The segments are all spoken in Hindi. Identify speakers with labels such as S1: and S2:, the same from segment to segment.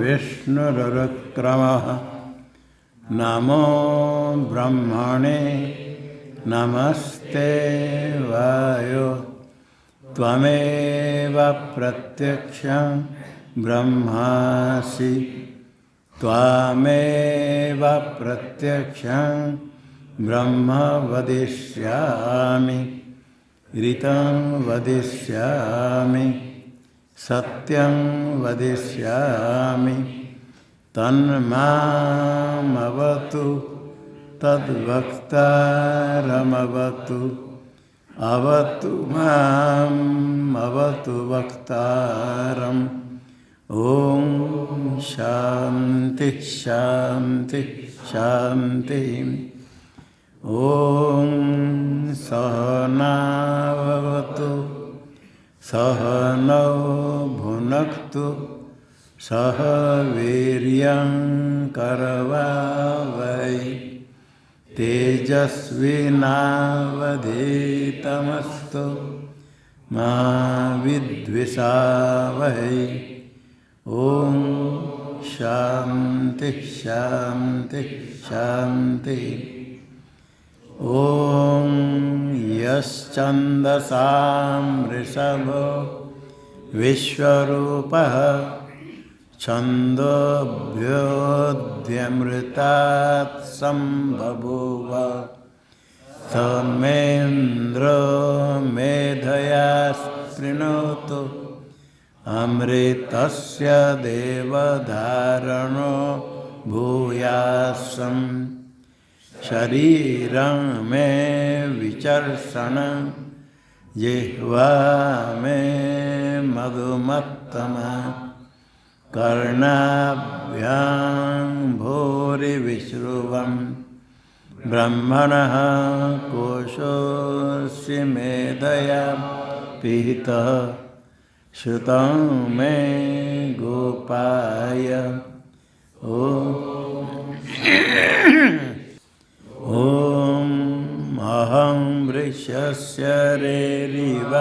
S1: विष्णुरुक्रमः नमो ब्रह्मणे नमस्ते वायो त्वमेव प्रत्यक्षं ब्रह्मासि त्वमेव प्रत्यक्षं ब्रह्म वदिष्यामि ऋतं वदिष्यामि सत्यं वदिष्यामि तन्मामवतु तद्वक्तारमवतु अवतु माम् अवतु वक्तारम् ॐ शान्ति शान्ति शान्ति ॐ सहनावतु सहनौ भुनक्तु सह वीर्यं करवावहै तेजस्विनावधीतमस्तु मा विद्विषावहै ॐ शान्ति शान्ति शान्ति ॐ यश्चन्दसां वृषभो विश्वरूपः छन्दोभ्योऽध्यमृतात् सम्बभूव समेन्द्रो मेधया शृणोतु अमृतस्य देवधारणो भूयासम् शरीरं मे विचर्षणं जिह्वा मे मधुमत्तमा कर्णाभ्यां भूरिविश्रुवं ब्रह्मणः कोशोऽस्य मेधया पिहितः श्रुतं मे गोपाय ॐ अहं वृक्षस्य रेरिव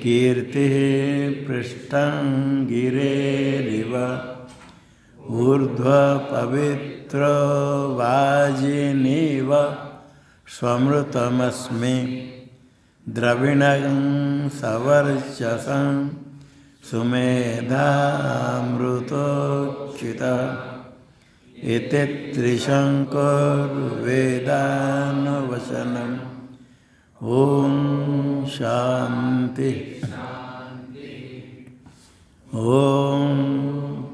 S1: कीर्तिः पृष्ठं गिरेरिव ऊर्ध्वपवित्रो वाजिनीव स्वमृतमस्मि द्रविणं सवर्चसं सुमेधामृतोच्युतः इति त्रिशङ्कुर्वेदानुवचनम् ॐ शान्ति ॐ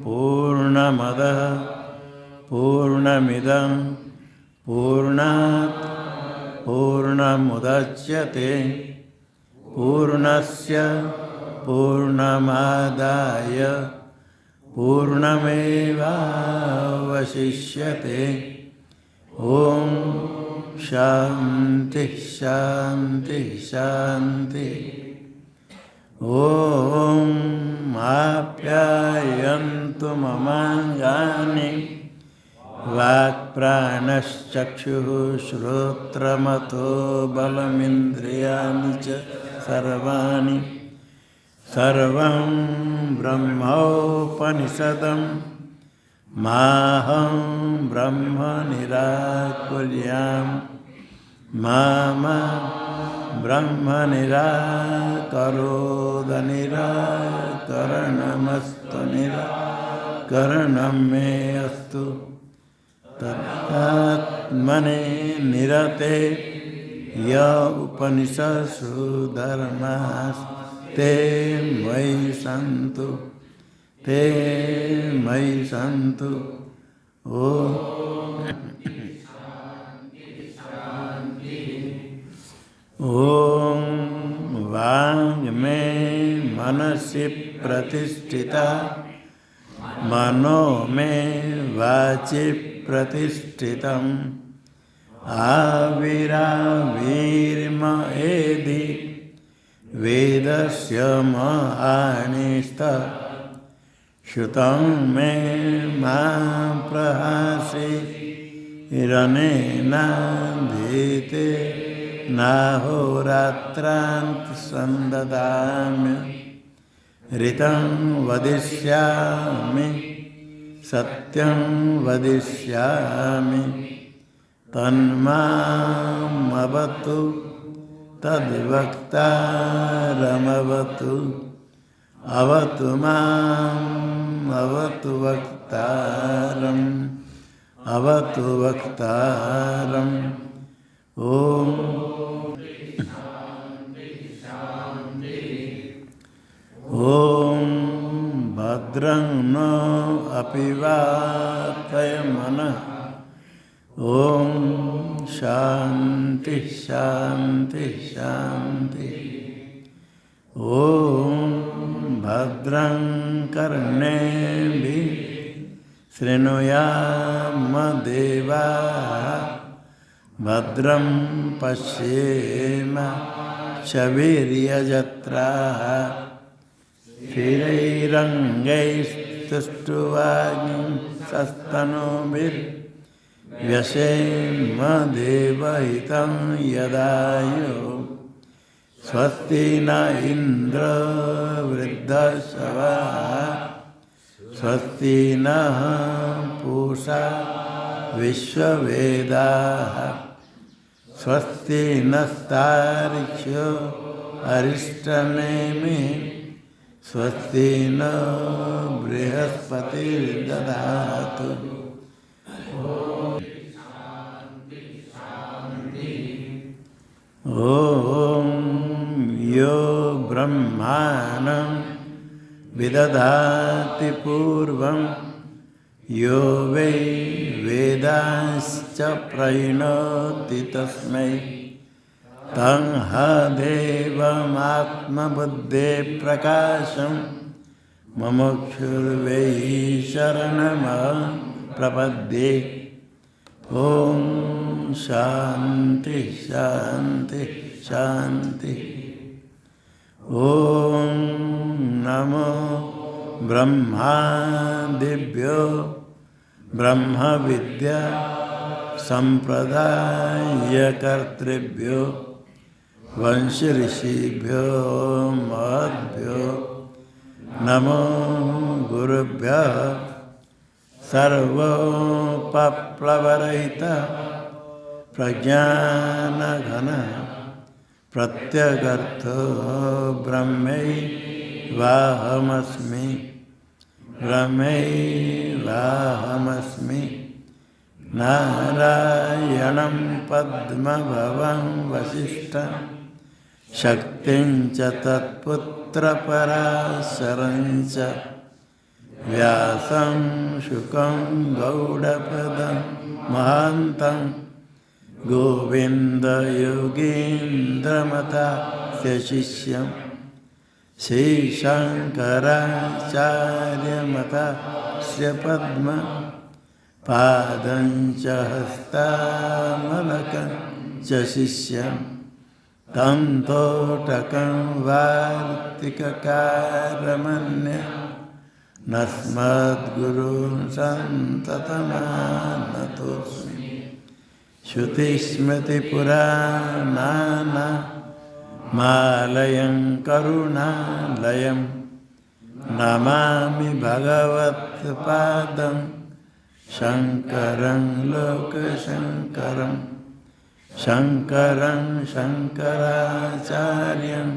S1: पूर्णमदः पूर्णमिदं पूर्णात् पूर्णमुदच्यते पूर्णस्य पूर्णमादाय पूर्णमेवावशिष्यते ॐ शान्ति शान्ति शान्ति ॐ आप्यायन्तु ममाङ्गानि वाक्प्राणश्चक्षुः श्रोत्रमथो बलमिन्द्रियाणि च सर्वाणि सर्वं ब्रह्मोपनिषदं माहं ब्रह्म निराकुर्यां मा ब्रह्म निराकरोद निराकरणमस्तु निराकरणं मे अस्तु तदात्मने निरते य उपनिषत्सु धर्मास्ते मयि सन्तु ते मयि सन्तु ॐ वाङ् मे मनसि प्रतिष्ठिता मनो मे वाचि प्रतिष्ठितम् आविराविर्मयेधि वेदस्य महानिष्ठः श्रुतं मे मा प्रहासिरनेनाधीते नाहोरात्रान्तसन्ददाम्य ऋतं वदिष्यामि सत्यं वदिष्यामि तन्मामवतु तद्वक्तारमवतु अवतु माम् अवतु वक्तारम् अवतु वक्तारम्। ओम ओम भद्रं नो अपि वातयमनः। ओम शांति शांति शांति। ओम भद्रं कर्णेभिः शृणुयाम देवाः भद्रं पश्येम शवीर्यजत्राः स्थिरैरङ्गैस्तुष्ट्वांसस्तनूभिर्व्यसेम देवहितं यदायुः। स्वस्ति न इन्द्रो वृद्धश्रवाः स्वस्ति नः पूषा विश्ववेदाः स्वस्ति नस्तार्क्ष्यो अरिष्टनेमिः स्वस्ति न बृहस्पतिर्दधातु। ओम यो ब्रह्माणं विदधाति पूर्वं यो वै वेदांश्च प्रणोति तस्मै तं देवमात्मबुद्धे प्रकाशं मुमुक्षुर्वै शरणमहं प्रपद्ये। ओम शांति शांति शांति। ओम नमो ब्रह्मादिभ्यो ब्रह्म विद्या संप्रदायकर्तृभ्यो वंश ऋषिभ्यो महद्भ्यो नमो गुरुभ्यः। सर्वोपप्लवरहित प्रज्ञानघन प्रत्यगर्थो ब्रह्मैवाहमस्मि ब्रह्मैवाहमस्मि। नारायणं पद्मभवं वसिष्ठं शक्तिं च तत्पुत्रपराशरं च व्यासं शुकं गौडपदं महान्तं गोविन्दयोगीन्द्रमथास्य शिष्यं श्रीशङ्कराचार्यमथास्य पद्मपादं च हस्तामलकं च शिष्यं तं तोटकं वार्तिककारमन्ये नस्मद्गुरुन् सन्ततमानतोऽस्मि। श्रुतिस्मृतिपुराणानामालयं करुणालयं नमामि भगवत्पादं शङ्करं लोकशङ्करं शङ्करं शङ्कराचार्यं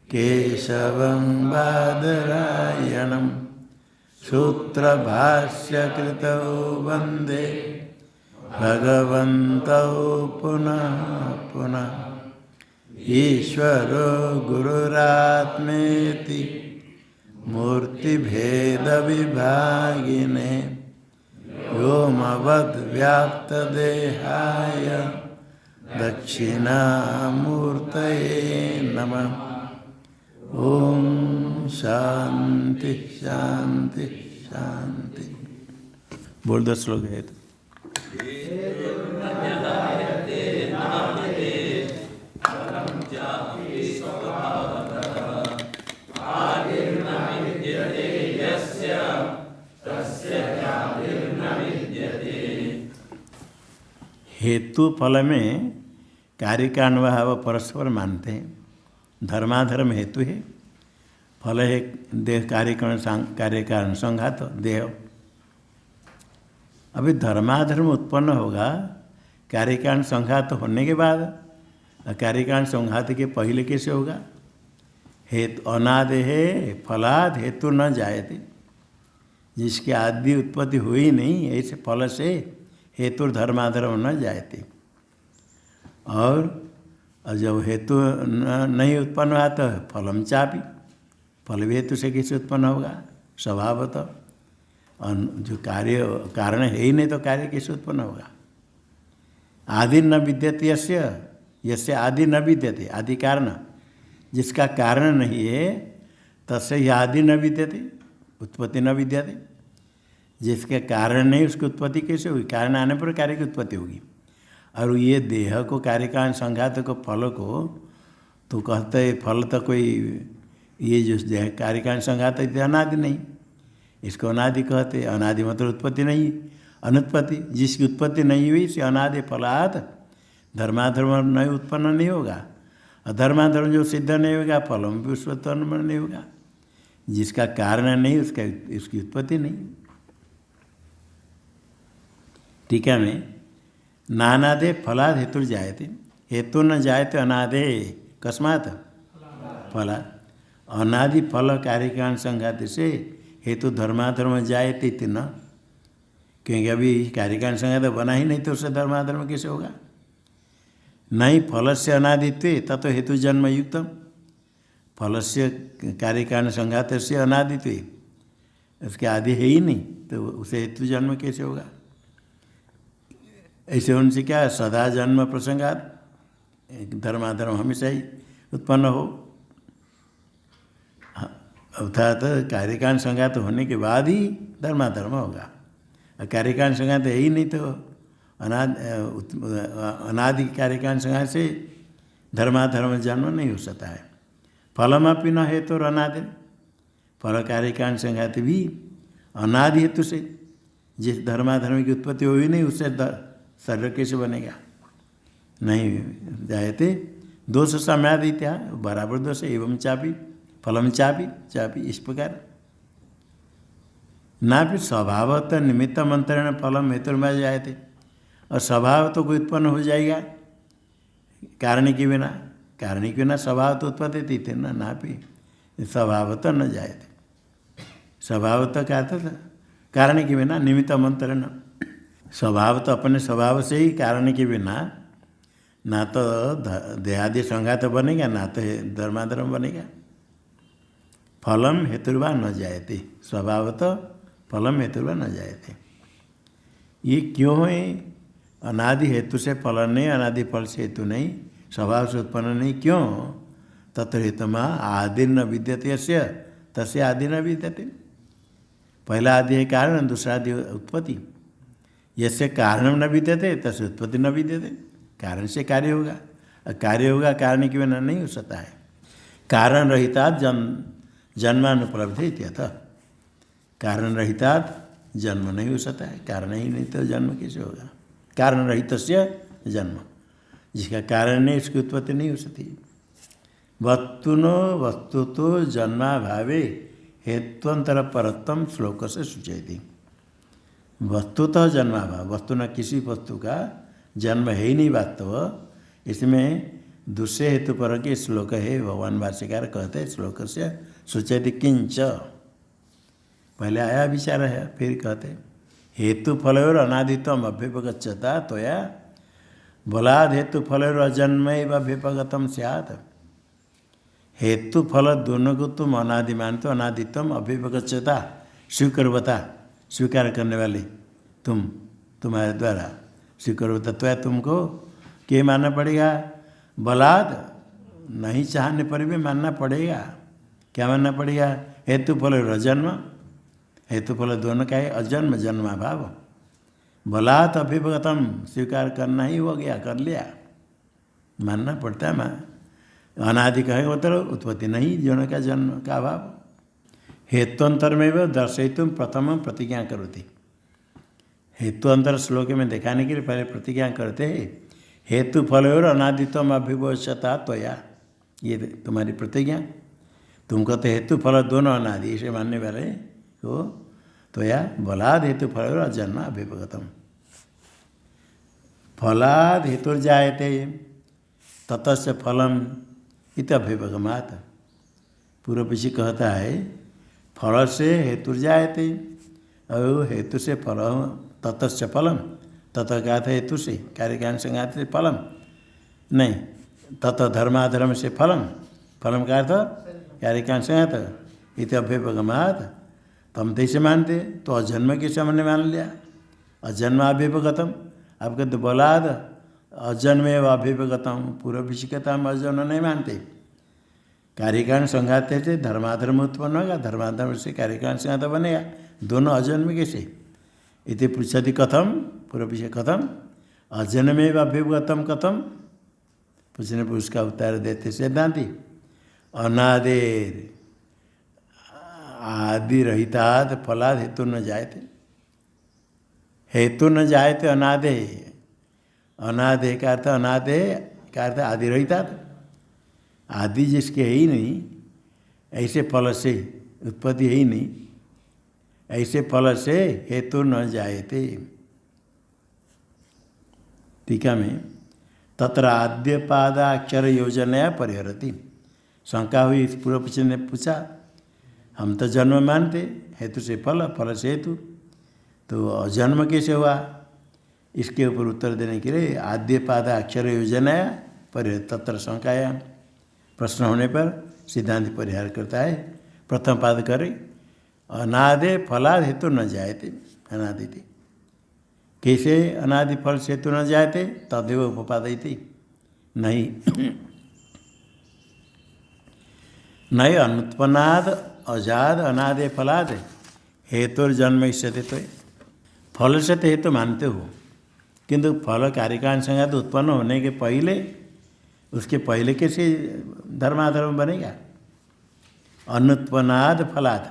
S1: केशवं बादरायणं सूत्रभाष्यकृतौ वन्दे भगवन्तौ पुनः पुनः। ईश्वरो गुरुरात्मेति मूर्तिभेदविभागिने व्योमवद्व्याप्तदेहाय दक्षिणामूर्तये नमः। ओम शांति शांति शांति। बोल 10 श्लोक है तो। हेतु फल में कार्य का अनुभाव परस्पर मानते हैं। धर्माधर्म हेतु है, फल है देह कार्य का अनुसंघात देह। अभी धर्माधर्म उत्पन्न होगा कार्यकांड संघात होने के बाद, कार्यकांड संघात के पहले कैसे होगा? हेतु अनादि है फलाद हेतु न जायते, जिसके आदि उत्पत्ति हुई नहीं ऐसे फल से हेतु धर्माधर्म न जायते। और जब हेतु नहीं उत्पन्न हुआ तो फलम चापी, फल भी हेतु से कैसे उत्पन्न होगा? स्वभावतः जो कार्य कारण है ही नहीं तो कार्य कैसे उत्पन्न होगा? आदि न विद्यते यस्य आदि न विद्यते, आदि कारण जिसका कारण नहीं है तस्य ही आदि न विद्यते, उत्पत्ति न विद्यते। जिसके कारण नहीं उसकी उत्पत्ति कैसे होगी? कारण आने पर कार्य की उत्पत्ति होगी। और ये देह को कार्यकांड संघात को फल को तो कहते फल तो कोई ये जो देह कार्यकांड संघात अनादि नहीं, इसको अनादि कहते। अनादि मतलब उत्पत्ति नहीं, अनुत्पत्ति। जिसकी उत्पत्ति नहीं हुई से अनादि फलात् धर्माधर्म नहीं उत्पन्न नहीं होगा, और धर्माधर्म जो सिद्ध नहीं होगा फलम भी उस उत्पन्न नहीं होगा। जिसका कारण नहीं उसका उसकी उत्पत्ति नहीं। टीका में नानादे फलाद हेतु जायते, हेतु न जायते अनादे कस्मात् फलाद, अनादि फल कार्यकांड संघात से हेतु धर्माधर्म जायते इति न, क्योंकि अभी कार्यकांड संघात बना ही नहीं तो उससे धर्माधर्म कैसे होगा? नहीं फल से अनादित्व तत्व हेतु जन्म युक्तम, फल से कार्यकांड संघात से अनादित्व उसके आदि है ही नहीं तो उसे हेतु जन्म कैसे होगा? ऐसे उनसे क्या सदा जन्म प्रसंगात धर्माधर्म हमेशा ही उत्पन्न हो, अर्थात कार्यकांड संघात होने के बाद ही धर्माधर्म होगा। कार्यकांड संघात है ही नहीं तो अनादि कार्यकांड संघात से धर्माधर्म जन्म नहीं हो सकता है। फलम अपि न हेतु और अनादि, फल कार्यकांड संघात भी अनादि हेतु से, जिस धर्माधर्म की उत्पत्ति हुई नहीं उससे शरीर कैसे बनेगा? नहीं जायते दोष सम्यादित्या, बराबर दोष एवं चापी फलम चापी चापी, इस प्रकार ना भी स्वभावतः निमित्त मंत्रण फलम हेतु में जायते, और स्वभाव तो कोई उत्पन्न हो जाएगा कारण के बिना, कारण के बिना स्वभाव तो उत्पत्ति थी ना, ना भी स्वभावतः न जायते। स्वभावतः क्या था? कारण के बिना निमित्त मंत्रण, स्वभाव तो अपने स्वभाव से ही कारण के बिना ना तो देहादि संघात बनेगा ना तो धर्माधर्म बनेगा। फलम हेतुर्वा न जायते, स्वभावतः फलम हेतुर्वा न जायते। ये क्यों है? अनादि हेतु से फल नहीं, अनादि फल से हेतु नहीं, स्वभाव से उत्पन्न नहीं, क्यों? तत्र हेतुमा आदि न विद्यते यस्य तस्य आदि न विद्यते। पहला आदि है कारण, दूसरा आदि उत्पत्ति। यस्य कारण न विद्यते तस्य उत्पत्ति न विद्यते, कारण से कार्य होगा, कार्य होगा कारण के बिना नहीं हो सकता है। कारण रहितात् जन्मानुपलब्धि इत्यतः, कारण रहितात् जन्म नहीं हो सकता है, कारण ही नहीं तो जन्म कैसे होगा? कारण रहितस्य जन्म, जिसका कारण नहीं उसकी उत्पत्ति नहीं हो सकती। वस्तुनो वस्तु तो जन्माभावे हेत्वंतर परत्तम श्लोक से सूचयति। वस्तुतः जन्माभाव, वस्तु न किसी वस्तु का जन्म है ही नहीं वास्तव, इसमें दूसरे हेतु पर के श्लोक है। भगवान भाष्यकार कहते हैं श्लोक से सूचयति किंच, पहले आया विचार है फिर कहते हेतु फलोर अनादित्वम अभ्युपगच्छता त्वया बलाद हेतु फलोर अजन्म अभ्युपगतम स्यात्। हेतु फल दोनों को तुम अनादि मानते हो, अनादित्वम अभ्युपगच्छता स्वीकरवता, स्वीकार करने वाले तुम, तुम्हारे द्वारा स्वीकरवता, तो तुमको क्या मानना पड़ेगा? बलाद, नहीं चाहने पर भी मानना पड़ेगा। क्या मानना पड़ेगा? हेतु फल अजन्म, हेतु फल दोनों का है अजन्म जन्माभाव, बलात् अभ्युपगतम, स्वीकार करना ही हो गया, कर लिया, मानना पड़ता है। अनादि कहेगा मतलब उत्पत्ति नहीं, दोनों का जन्म का अभाव। हेत्वंतर में भी दर्शयितुम प्रथम प्रतिज्ञा करोति, हेत्वंतर श्लोक में दिखाने के लिए पहले प्रतिज्ञा करते हैं। हेतु फल और अनादित्वम अभ्युपगच्छता त्वया, ये तुम्हारी प्रतिज्ञा। तुम कहते हेतु फल दोनों अनादि, इसे मानने वाले हो तो या बलाद हेतु फल अजन्म अभ्युपगतम। फलाद हेतुर्जायते ततस्य फलम इत अभ्युपगमात्। पूर्व पीछे कहता है फल से हेतुर्जायते और हेतु से फल, ततस्य फलम, तत का अर्थ हेतु से कार्यकारण संघात से फलम नहीं, तत धर्माधर्म से फलम, फलम का अर्थ कार्यकारण संघात इत अभ्युपगमात्। तम तैसे मानते तो अजन्म के सामने मान लिया, अजन्म अभ्युपगतम। आप कहते बलाद अजन्म अभ्युपगतम, पूर्व पीछे कहता हम अजन्म नहीं मानते। कार्यकारण संघात से धर्माधर्म उत्पन्न होगा, धर्माधर्म से कार्यकारण संघात बनेगा, दोनों अजन्म कैसे? इति पृछति कथम, पूर्व पीछे कथम अजन्मेव अभ्युपगतम कथम, पूछने पर उसका उत्तर देते सिद्धांति अनादेर आदि रहिताद फलाद हेतु न जायते, हेतु न जायते अनादे, अनादे का अर्थ अनादे का अर्थ आदि रहिताद, आदि जिसके है ही नहीं, ऐसे फल से उत्पत्ति है ही नहीं, ऐसे फल से हेतु न जायते। टीका में तत्र आद्य पादाक्षर योजना परिहरति। शंका हुई, इस पूर्व पीछे ने पूछा हम तो जन्म मानते, हेतु से फल, फल से हेतु, तो जन्म कैसे हुआ? इसके ऊपर उत्तर देने के लिए आद्य पादाक्षर योजना परिहर, तत्र शंकाया, प्रश्न होने पर सिद्धांत परिहार करता है। प्रथम पाद करे अनादे फलाद हेतु न जायते, अनादि थी कैसे अनादि फल से हेतु न जायते, तदेव उपपादयति नहीं नहीं अनुत्पन्नाद अजाद अनादे फलाद हेतुर्जन्म इष्यते। तो फल से तो हेतु मानते हो, किंतु फल कार्यकारण संघात उत्पन्न होने के पहले, उसके पहले कैसे धर्माधर्म बनेगा? अनुत्पन्नाद फलाद,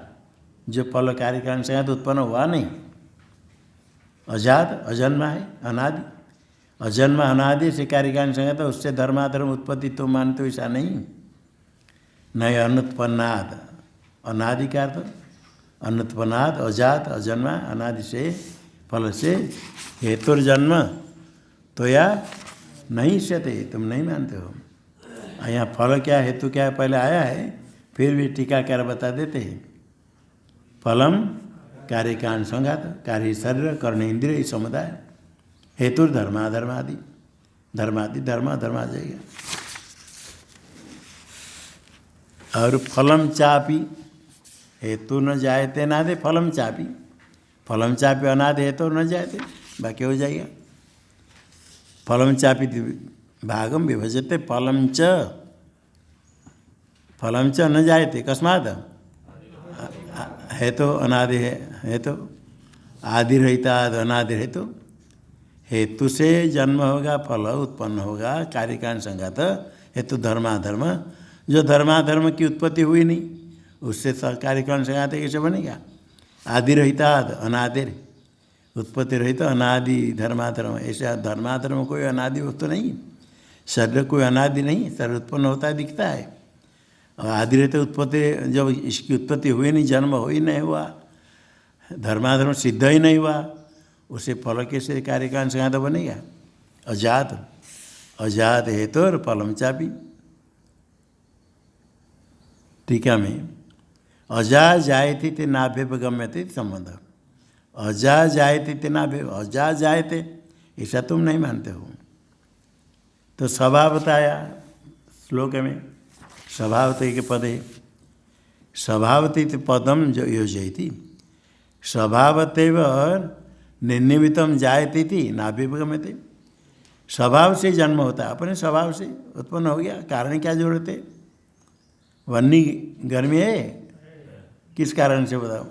S1: जो फल कार्यकारण संघात उत्पन्न हुआ नहीं, अजाद अजन्मा है, अनादि, अजन्मा अनादि से कार्यकारण संघात, उससे धर्माधर्म उत्पत्ति तो मानते हो, ऐसा नहीं। नहीं अनुत्पन्नाद, अनादि का अर्थ अनुत्पन्नाद अजात अजन्मा अनादि से फल से हेतुर्जन्म तो या नहीं सते, तुम नहीं मानते हो। यहाँ फल क्या हेतु क्या है पहले आया है, फिर भी टीकाकार बता देते हैं। फलम कार्यकारण संघात, कार्य शरीर कर्ण इंद्रिय समुदाय, हेतु धर्माधर्मादि, धर्मादि धर्म धर्म आ जाएगा। और फलम चापी हेतु न जायते नादे, फलम चापी, फलम चापी अनादे हेतु न जायते, बाकी हो जाएगा। फलम चापी भागम विभजते, फलम च न जायते, कस्मात् हेतु अनादि है, हेतु आदि रहता अनादि हेतु, हेतु से जन्म होगा, फल उत्पन्न होगा, कार्यकारण संघात हेतु धर्माधर्म, जो धर्माधर्म की उत्पत्ति हुई नहीं, उससे कार्यकारण संघात कैसे बनेगा? आदि रहता अनादि, उत्पत्ति रहित अनादि धर्माधर्म, ऐसा धर्माधर्म कोई अनादि वस्तु नहीं, शरीर कोई अनादि नहीं, शरीर उत्पन्न होता है दिखता है, और आदि रहते उत्पत्ति, जब इसकी उत्पत्ति हुई नहीं, जन्म हो ही नहीं हुआ, धर्माधर्म सिद्ध ही नहीं हुआ, उसे फल कैसे कार्यकारण संघात बनेगा? अजात, अजात हेतु और फलम चापी। टीका में अजा जायते ते नाभ्युपगम्यते संबंध, अजा जायते ते नाभ्य, अजा जायते ऐसा तुम नहीं मानते हो। तो स्वभाव बताया श्लोक में, स्वभावते के पदे, स्वभावते पदम जो योजयति, स्वभावतेव निर्निमितम जायते थी नाभ्युपगम्यते, स्वभाव से जन्म होता है, अपने स्वभाव से उत्पन्न हो गया, कारण क्या जरूरत है? वन्नी गर्मी है, किस कारण से बताओ?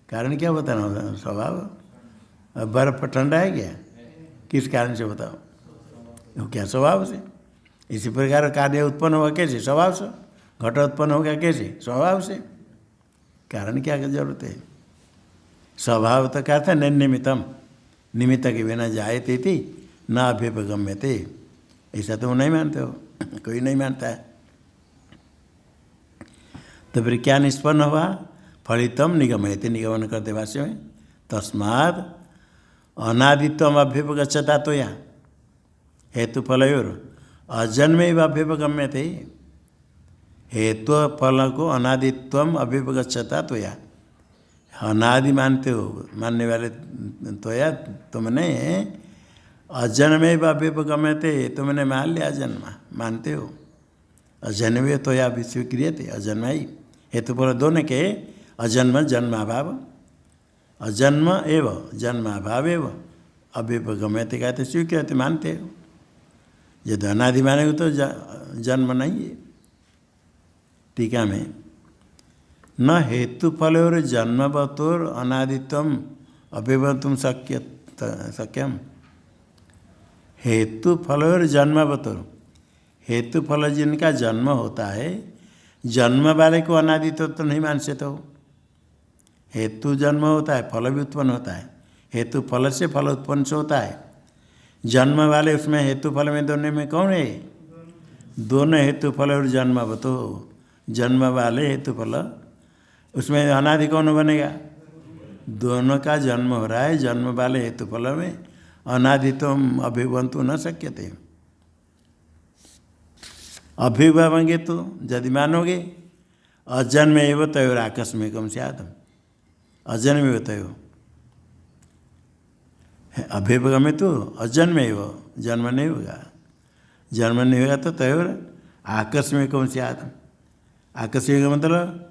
S1: कारण क्या बताना होता? स्वभाव। अब बर्फ ठंडा है क्या? किस कारण से बताओ? वो क्या स्वभाव से। इसी प्रकार कार्य उत्पन्न हुआ कैसे? स्वभाव से। घट उत्पन्न होगा कैसे? स्वभाव से। कारण क्या जरूरत है? स्वभाव तो क्या था? निर्निमितम, निमित्त के बिना जायते थी न अभ्युपगम्यते, ऐसा तुम नहीं मानते हो, कोई नहीं मानता है। तो फिर क्या निष्पन्न हुआ? फलितम निगमयते, निगमन करते भाष्य में। तस्माद् अनादित्वम अभ्युपगच्छता तो या हेतु फलयोर अजन्मेव अभ्युपगम्यते। हेतु फल को अनादित्वम अभ्युपगच्छता तो या, अनादि मानते हो, मानने वाले तो या तुमने अजन्मेव अभ्युपगम्यते, तुमने मान लिया जन्म मानते हो। अजन्मे तो या स्वीक्रियते, अजन्म ही हेतु फल दोनों के अजन्म जन्माभाव, अजन्म एव जन्माभाव एव अभ्युपगम्यते कहते स्वीक्रियते मानते हो। यदि अनादि मानेगे तो जन्म नहीं है। टीका में न हेतु फल और जन्मवतोर अनादित्वम अभिवंतुम सक्यम। हेतु फल और जन्मवतोर, हेतु फल जिनका जन्म होता है, जन्म वाले को अनादित्व तो नहीं मान सकते हो। हेतु जन्म होता है, फल भी उत्पन्न होता है, हेतु फल से फल उत्पन्न से होता है। जन्म वाले उसमें हेतु फल में दोनों में कौन है? दोनों हेतु फल और जन्मवतो, जन्म वाले हेतु फल, उसमें अनादि कौन बनेगा? दोनों का जन्म हो रहा है, जन्म वाले हेतु फल में अनादित्वम अभिवंतु न सक्यते। अभिभावेंगे तो यदि मानोगे अजन्म एवं तयोर आकस्मिकम स्यात्, अजन्म एवं तयो अभिभगमे तो अजन्म एवं, जन्म नहीं होगा, जन्म नहीं होगा तो तयोर आकस्मिकम स्यात्। आकस्मिक मतलब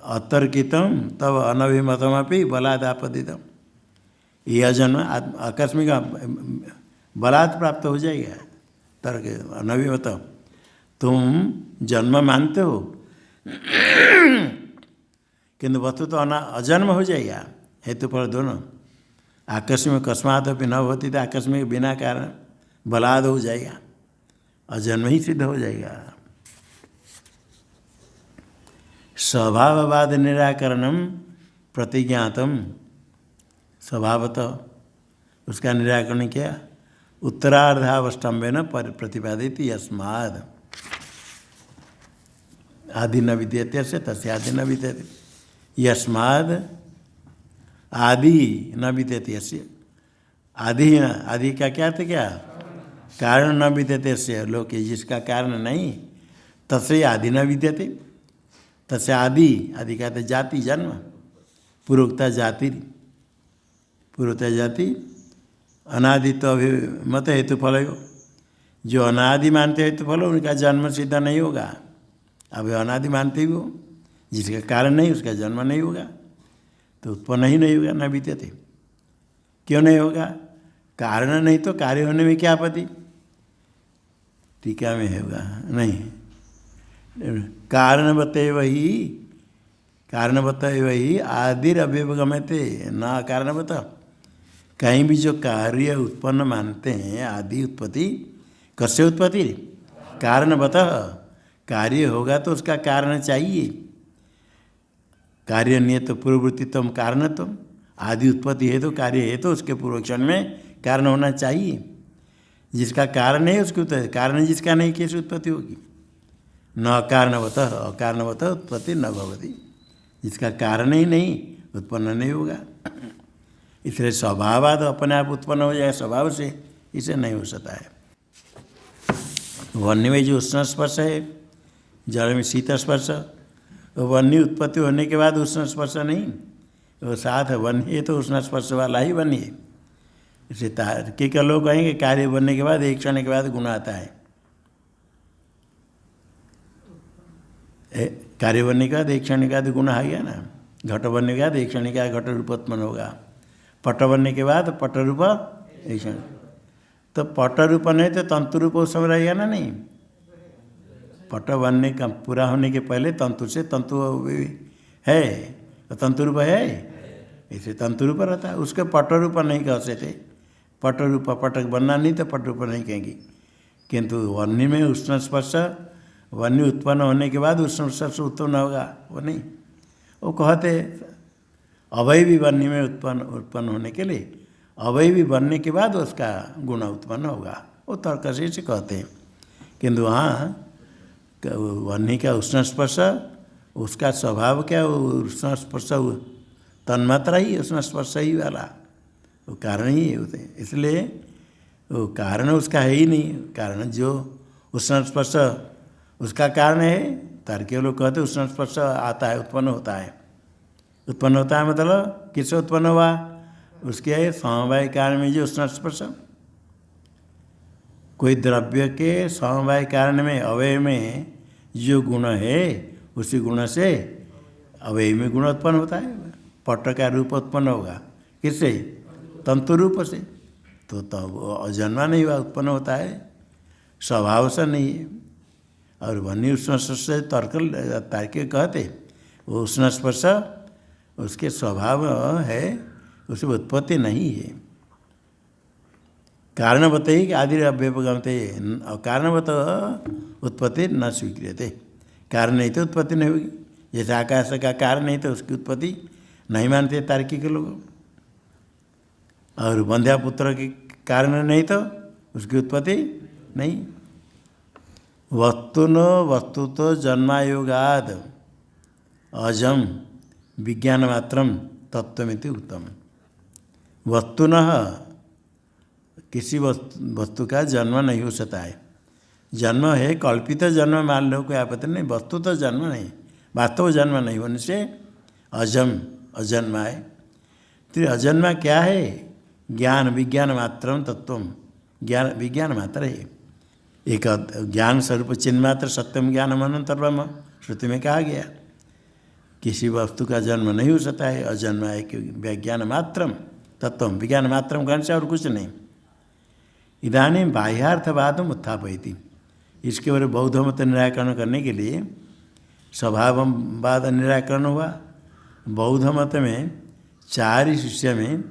S1: अतर्कितम तब अनभिमतमपि बलादापदितम। यह जन्म आकस्मिक बलात् प्राप्त हो जाएगा, तर्क अनभिमत। तुम जन्म मानते हो किंतु वस्तु तो अजन्म हो जाएगा, हेतु फल दोनों। आकस्मिक अकस्मात भी न होती तो आकस्मिक बिना कारण बलाद हो जाएगा, अजन्म ही सिद्ध हो जाएगा। स्वभाववाद निराकरणम प्रतिज्ञातम, स्वभावतः उसका निराकरण किया उत्तरार्धावस्तंभेन प्रतिपादित। यस्माद् आदि न विद्यते से तस्य आदि न विद्यते, यस्माद् आदि न विद्यते यस्य, आदि न, आदि का क्या था? क्या कारण न विद्यते से लोके, जिसका कारण नहीं तस्य आदि न विद्यते। तस्य आदि, आदि कहते जाति जन्म, पूर्वोक्ता जाति, पूर्वोक्ता जाति अनादित्व अभिमत हेतु फल हो। जो अनादि मानते हेतु फल उनका जन्म सिद्ध नहीं होगा। अब अनादि मानते ही हो, जिसका कारण नहीं उसका जन्म नहीं होगा, तो उत्पन्न ही नहीं होगा, न विद्यते। क्यों नहीं होगा? कारण नहीं तो कार्य होने में क्या आपत्ति? टीका में होगा नहीं, कारणवत वही, कारणवत वही आदिर अभ्युपगम्यते न कारणवत। कहीं भी जो कार्य उत्पन्न मानते हैं, आदि उत्पत्ति कस्य उत्पत्ति? कारणवतः। कार्य होगा तो उसका कारण चाहिए, कार्य नियत पूर्ववृत्तित्वम कारणत्वम। आदि उत्पत्ति है तो कार्य है तो उसके पूर्वक्षण में कारण होना चाहिए। जिसका कारण नहीं उसकी उत्पत्ति, कारण जिसका नहीं कैसे उत्पत्ति होगी? न कारणवतः, अकारणवतः उत्पत्ति न भवति। जिसका कारण ही नहीं उत्पन्न नहीं होगा। इसलिए स्वभावाद अपने आप उत्पन्न हो जाए स्वभाव से, इसे नहीं हो सकता है। वन्य में जो उष्ण स्पर्श है, जल में शीत स्पर्श, वो वन्य उत्पत्ति होने के बाद उष्ण स्पर्श नहीं, वो साथ वन्य है तो उष्ण स्पर्श वाला ही वन्य है। इसे तार्किक लोग कहेंगे कार्य बनने के बाद एक क्षण के बाद गुण आता है। कार्य बनने के बाद एक क्षण के बाद गुण आ गया ना। घट बनने के बाद एक क्षण के बाद घट रूप उत्पन्न होगा। पट बनने के बाद पट रूप एक क्षण, तो पट रूप नहीं तो तंतु रूप उस समय रहेगा ना। नहीं, पट बनने का पूरा होने के पहले तंतु से तंतु है, तो तंतु रूप है, इसे तंतु रूप रहता है। उसके पट रूप नहीं कह सकते, पट रूप पटक बनना नहीं तो पट रूप नहीं कहेंगे। किंतु वन्य में उष्ण स्पर्श, वन्य उत्पन्न होने के बाद उष्ण स्पर्श उत्पन्न होगा, वो नहीं। वो कहते अवय भी वन्य में उत्पन्न होने के लिए अवय भी बनने के बाद उसका गुण उत्पन्न होगा, वो तर्क से कहते हैं। किंतु वहाँ वन्य का उष्ण स्पर्श उसका स्वभाव क्या, वो उष्ण स्पर्श तन्मात्रा ही उष्ण स्पर्श ही वाला वो कारण ही होते हैं। इसलिए वो कारण उसका है ही नहीं। कारण जो उष्ण स्पर्श उसका कारण है, तार्किक लोग कहते उष्ण स्पर्श आता है, उत्पन्न होता है। उत्पन्न होता है मतलब किससे उत्पन्न हुआ, उसके समवाय कारण में जो उष्ण स्पर्श, कोई द्रव्य के समवाय कारण में अवयव में जो गुण है उसी गुण से अवयव में गुण उत्पन्न होता है। पट का रूप उत्पन्न होगा किससे, तंतु रूप से, तो तब अजन्मा नहीं हुआ, उत्पन्न होता है, स्वभाव से नहीं है। और वन्य उष्ण स्पर्श से तार्किक कहते वो उष्ण स्पर्श उसके स्वभाव है, उसकी उत्पत्ति नहीं है। कारणवत ही आदि अव्यपगमते, कारणवत उत्पत्ति न स्वीक्रियते। कारण नहीं तो उत्पत्ति नहीं होगी। जैसे आकाश का कारण नहीं तो उसकी उत्पत्ति नहीं मानते तार्किक लोग। और बंध्या पुत्र के कारण नहीं तो उसकी उत्पत्ति नहीं। वस्तु तो जन्मायोगाद अजम विज्ञान मात्रम तत्वमिति उत्तम। वस्तुनः किसी वस्तु का जन्म नहीं हो सकता है। जन्म है कल्पित जन्म मान लो, कोई आपत्ति नहीं। वस्तु तो जन्म नहीं, वास्तव जन्म नहीं होने से अजम अजन्मा है। तो अजन्मा क्या है, ज्ञान विज्ञान मात्रम तत्वम, ज्ञान विज्ञान मात्र है। एक ज्ञान स्वरूप चिन्मात्र सत्यम ज्ञान अनंतर ब्रह्म श्रुति में कहा गया। किसी वस्तु का जन्म नहीं हो सकता है, अजन्मा है कि विज्ञान मात्रम तत्वम, विज्ञान मात्रम कहने से और कुछ नहीं। इदानीं बाह्यार्थवादम उत्थापयति, इसके बारे बौद्ध मत निराकरण करने के लिए स्वभाववाद निराकरण हुआ। बौद्ध मत में 4 शिष्य में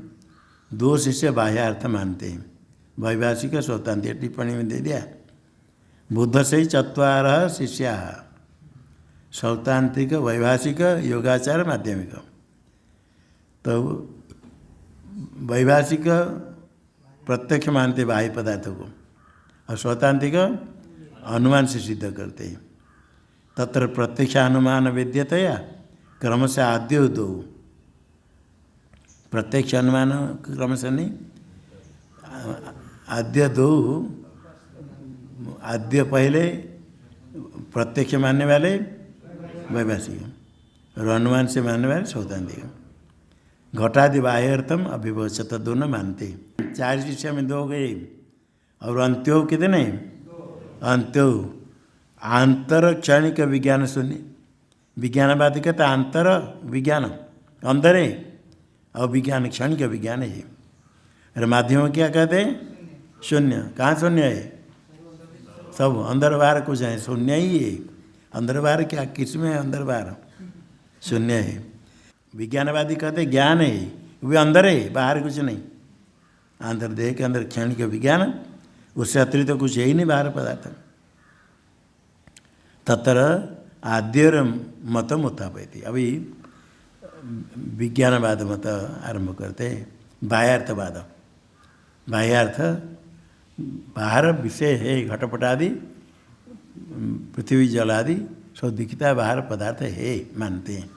S1: 2 शिष्य बाह्यार्थ मानते हैं। वैभाषिक स्वतंत्र टिप्पणी में दे दिया। बुद्ध से ही 4 शिष्या, सौतांत्रिक वैभाषिक योगाचार माध्यमिक। तो वैभाषिक प्रत्यक्ष मानते बाह्य पदार्थों को और स्वतांत्रिक अनुमान से सिद्ध करते हैं। तत्र प्रत्यक्ष अनुमान विद्यतया क्रम से आद्य 2, प्रत्यक्ष अनुमान क्रम से नहीं, आद्य 2, आद्य पहले प्रत्यक्ष मानने वाले वैभाषिक और अनुमान से मानने वाले स्वतांत्रिक। घटादि बाह्यर्थम अभिवचत दोनों मानते। 4 शिष्य में 2 गए और अंत्यो कितने, अंत्यो आंतर क्षणिक विज्ञान शून्य। विज्ञानवादी कहते आंतर विज्ञान अंदर है और विज्ञान क्षणिक विज्ञान है। और माध्यम क्या कहते हैं, शून्य। कहाँ शून्य है, सब अंदर बाहर कुछ है, शून्य ही है। अंदर बाहर क्या, किस में है अंदर बाहर, शून्य है। विज्ञानवादी कहते ज्ञान है, वे अंदर है, बाहर कुछ नहीं। अंदर देह के अंदर क्षणिक विज्ञान, उससे अतिरिक्त तो कुछ है ही नहीं बाहर पदार्थ। तत्र आद्यर मतम उत्थापयति। अभी विज्ञानवाद मत आरंभ करते हैं। बाह्यार्थवाद, बाह्यार्थ बाहर विषय है, घटपट आदि पृथ्वी जल आदि सब दिखता है, बाहर पदार्थ है मानते हैं।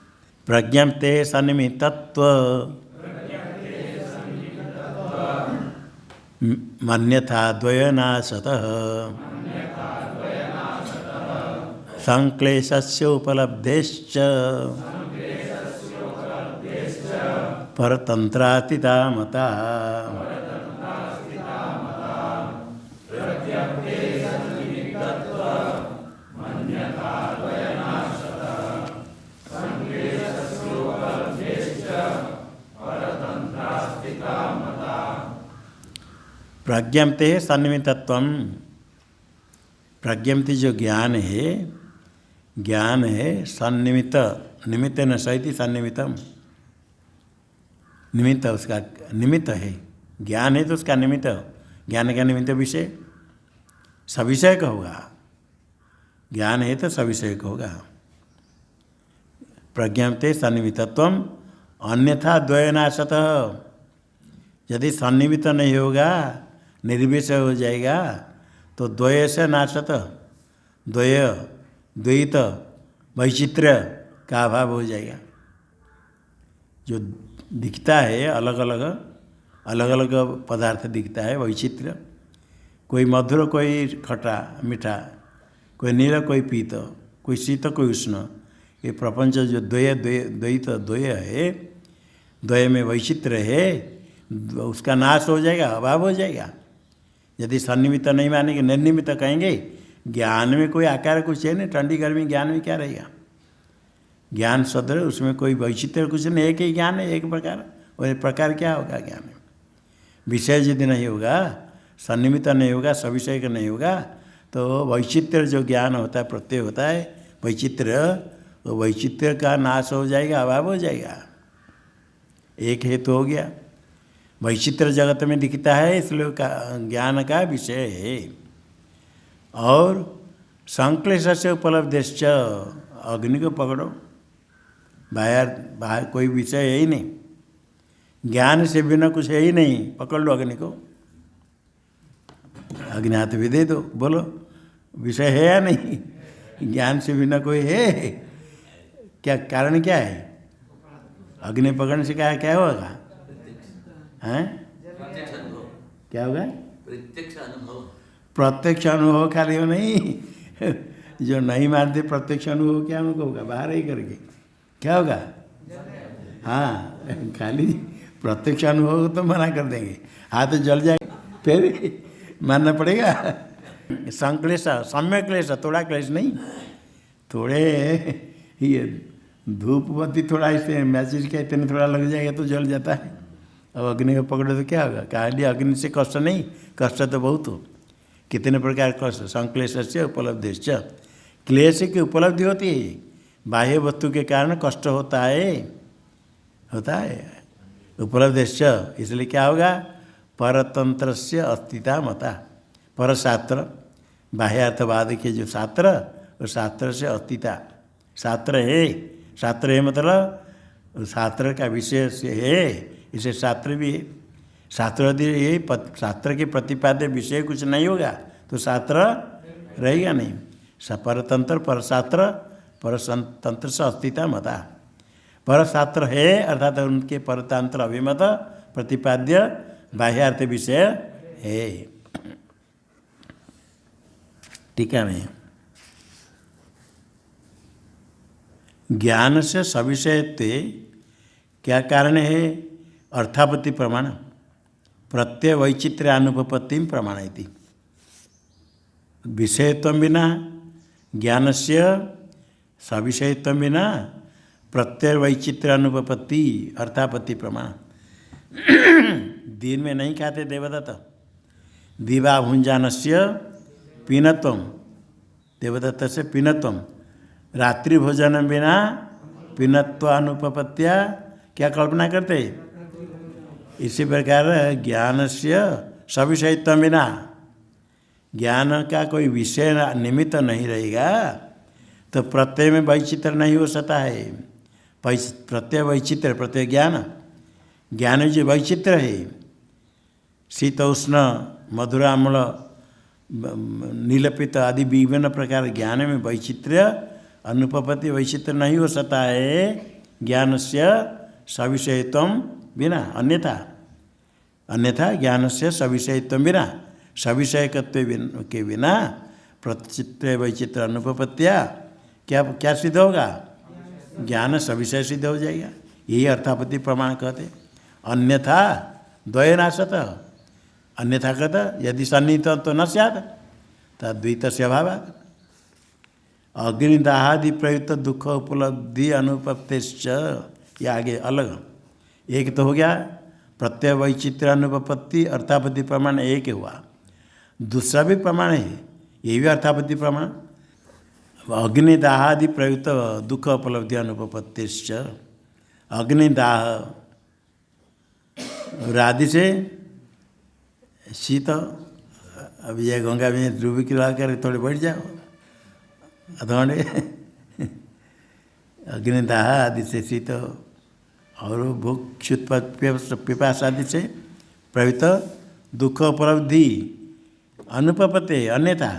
S1: प्रज्ञम ते सन्निमित्तत्व मन्यथा द्वयनाशतः संक्लेशस्य उपलब्धेश्च परतंत्रातिता मता। प्रज्ञप्ति है सन्निमित्तत्व। प्रज्ञप्ति जो ज्ञान है सन्निमित्त, निमित्त न सहित सन्निमित्तम, निमित्त उसका निमित्त है। ज्ञान है तो उसका निमित्त, ज्ञान का निमित्त विषय सविषय का होगा। ज्ञान है तो सविषय का होगा। प्रज्ञप्ति सन्निमित्तत्व अन्यथा द्वयनाशतः, यदि सन्निमित्त नहीं होगा, निर्विषय हो जाएगा तो द्वय से नाशत, द्वय द्वैत वैचित्र्य का अभाव हो जाएगा। जो दिखता है अलग अलग पदार्थ दिखता है वैचित्र, कोई मधुर कोई खट्टा मीठा, कोई नील कोई पीत, कोई शीत कोई उष्ण, ये प्रपंच जो द्वैत द्वय है, द्वय में वैचित्र है, उसका नाश हो जाएगा, अभाव हो जाएगा। यदि सन्निमित्त नहीं मानेंगे, निर्निमित्त कहेंगे, ज्ञान में कोई आकार कुछ है नहीं, ठंडी गर्मी ज्ञान में क्या रहेगा। ज्ञान सदर उसमें कोई वैचित्र कुछ नहीं, एक ही ज्ञान है, एक प्रकार। और प्रकार क्या होगा ज्ञान में? विषय यदि नहीं होगा, सन्निमित्त नहीं होगा, सविषय का नहीं होगा, तो वैचित्र जो ज्ञान होता है, प्रत्यय होता है वैचित्र, तो वैचित्र का नाश हो जाएगा, अभाव हो जाएगा। एक हेतु हो गया, वैचित्र जगत में दिखता है इसलिए ज्ञान का विषय है। और संक्लेश से उपलब्धिश्च, अग्नि को पकड़ो, बाहर कोई विषय है ही नहीं, ज्ञान से बिना कुछ है ही नहीं, पकड़ लो अग्नि को, अग्नि हाथ भी दे दो, बोलो विषय है या नहीं? ज्ञान से बिना कोई है? क्या कारण क्या है? अग्नि पकड़ने से क्या होगा? हैं? क्या होगा? प्रत्यक्ष अनुभव खाली हो नहीं, जो नहीं मानते प्रत्यक्ष अनुभव क्या उनको होगा? बाहर ही करके क्या होगा? हाँ, खाली प्रत्यक्ष अनुभव तो मना कर देंगे, हाथ जल जाएगा, फिर मानना पड़ेगा। संक्लेश, सम्यक क्लेश, थोड़ा क्लेश नहीं, थोड़े ये धूप बत्ती थोड़ा इससे मैचिस के इतने थोड़ा लग जाएगा तो जल जाता है। अब अग्नि को पकड़े तो क्या होगा? खाली अग्नि से कष्ट नहीं, कष्ट तो बहुत हो, कितने प्रकार कष्ट। संक्लेश से उपलब्धिश्च, क्लेश की उपलब्धि होती है, बाह्य वस्तु के कारण कष्ट होता है उपलब्धिश्च। इसलिए क्या होगा? परतंत्र से अस्तिता मता, पर शास्त्र, बाह्यार्थवाद के जो शास्त्र, उस शास्त्र से अस्तिता, शास्त्र है मतलब शास्त्र का विषय से है, इसे शास्त्र भी है। शास्त्र यदि ये शास्त्र के प्रतिपाद्य विषय कुछ नहीं होगा तो शास्त्र रहेगा नहीं। परतंत्र पर शास्त्र, परतंत्र से अस्तिता मता, पर शास्त्र है अर्थात उनके परतंत्र अभिमत प्रतिपाद्य बाह्यार्थ विषय है। टीका में ज्ञान से सविषयत्व क्या कारण है? अर्थापत्ति प्रमाण, प्रत्यय वैचित्र्य अनुपपत्ति प्रमाणयति। विषयत्व बिना ज्ञान से सविषयत्व बिना प्रत्यय वैचित्र्य अनुपपत्ति अर्थापत्ति प्रमाण। दिन में नहीं खाते देवदत्त, दिवा भुंजान से पीनत्व, देवदत्त से पीनत्व, रात्रि भोजन बिना पीनत्वानुपपत्तिया क्या कल्पना करते? इसी प्रकार ज्ञान से सविषयत्व बिना, ज्ञान का कोई विषय निमित्त नहीं रहेगा तो प्रत्यय में वैचित्र नहीं हो सकता है। प्रत्यय वैचित्र, प्रत्यय ज्ञान जो वैचित्र है, शीत उष्ण मधुर अम्ल नीलपित आदि विभिन्न प्रकार ज्ञान में वैचित्र्य अनुपपत्ति वैचित्र नहीं हो सकता है ज्ञान से सविषयत्व बिना। अन्यथा ज्ञान से सविषयत्व बिना, सविषयकत्व के बिना प्रचित्र वैचित्र अनुपपत्तिया क्या सिद्ध होगा? ज्ञान सविषय सिद्ध हो जाएगा। यही अर्थापत्ति प्रमाण कहते। अन्यथा द्वय नाशत, अन्यथा कहता यदि सन्निहित तो न स्यात् तद्वैत से अभावात्। अग्निदाहादि प्रयुक्त दुख उपलब्धि अनुपत्तिश्च, ये आगे अलग एक तो हो गया प्रत्यय वैचित्र अनुपपत्ति अर्थापत्ति प्रमाण एक हुआ। दूसरा भी प्रमाण है, ये भी अर्थापत्ति प्रमाण। अग्निदाहादि प्रयुक्त दुख उपलब्धि अनुपपत्तिश्च, अग्निदाह राधि से शीत, अब यह गंगा में डुबकी लगा कर थोड़े बैठ जाओ आधा घंटे। अग्निदाह आदि से शीत और भूख क्षुत पिपास आदि से प्रयुक्त दुख उपलब्धि अनुपपत्ति, अन्यथा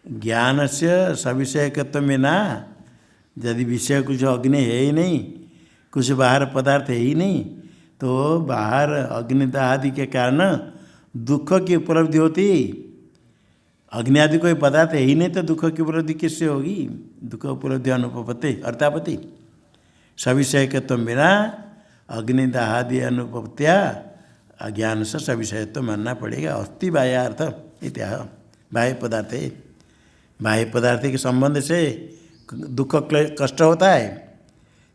S1: ज्ञान से सविषयकत्व में ना यदि विषय कुछ अग्नि है ही नहीं, कुछ बाहर पदार्थ है ही नहीं, तो बाहर अग्निदाह आदि के कारण दुख की उपलब्धि होती। अग्नि आदि कोई पदार्थ है ही नहीं तो दुख की उपलब्धि किससे होगी? दुख उपलब्धि अनुपपत्ति अर्थापत्ति सविषय के तुम बिना अग्निदाह आदि अनुपत्या अज्ञान से सविषय तो मानना पड़ेगा। अस्थि बाह्यार्थ इत्याह बाह्य पदार्थ है, बाह्य पदार्थ के संबंध से दुख कष्ट होता है।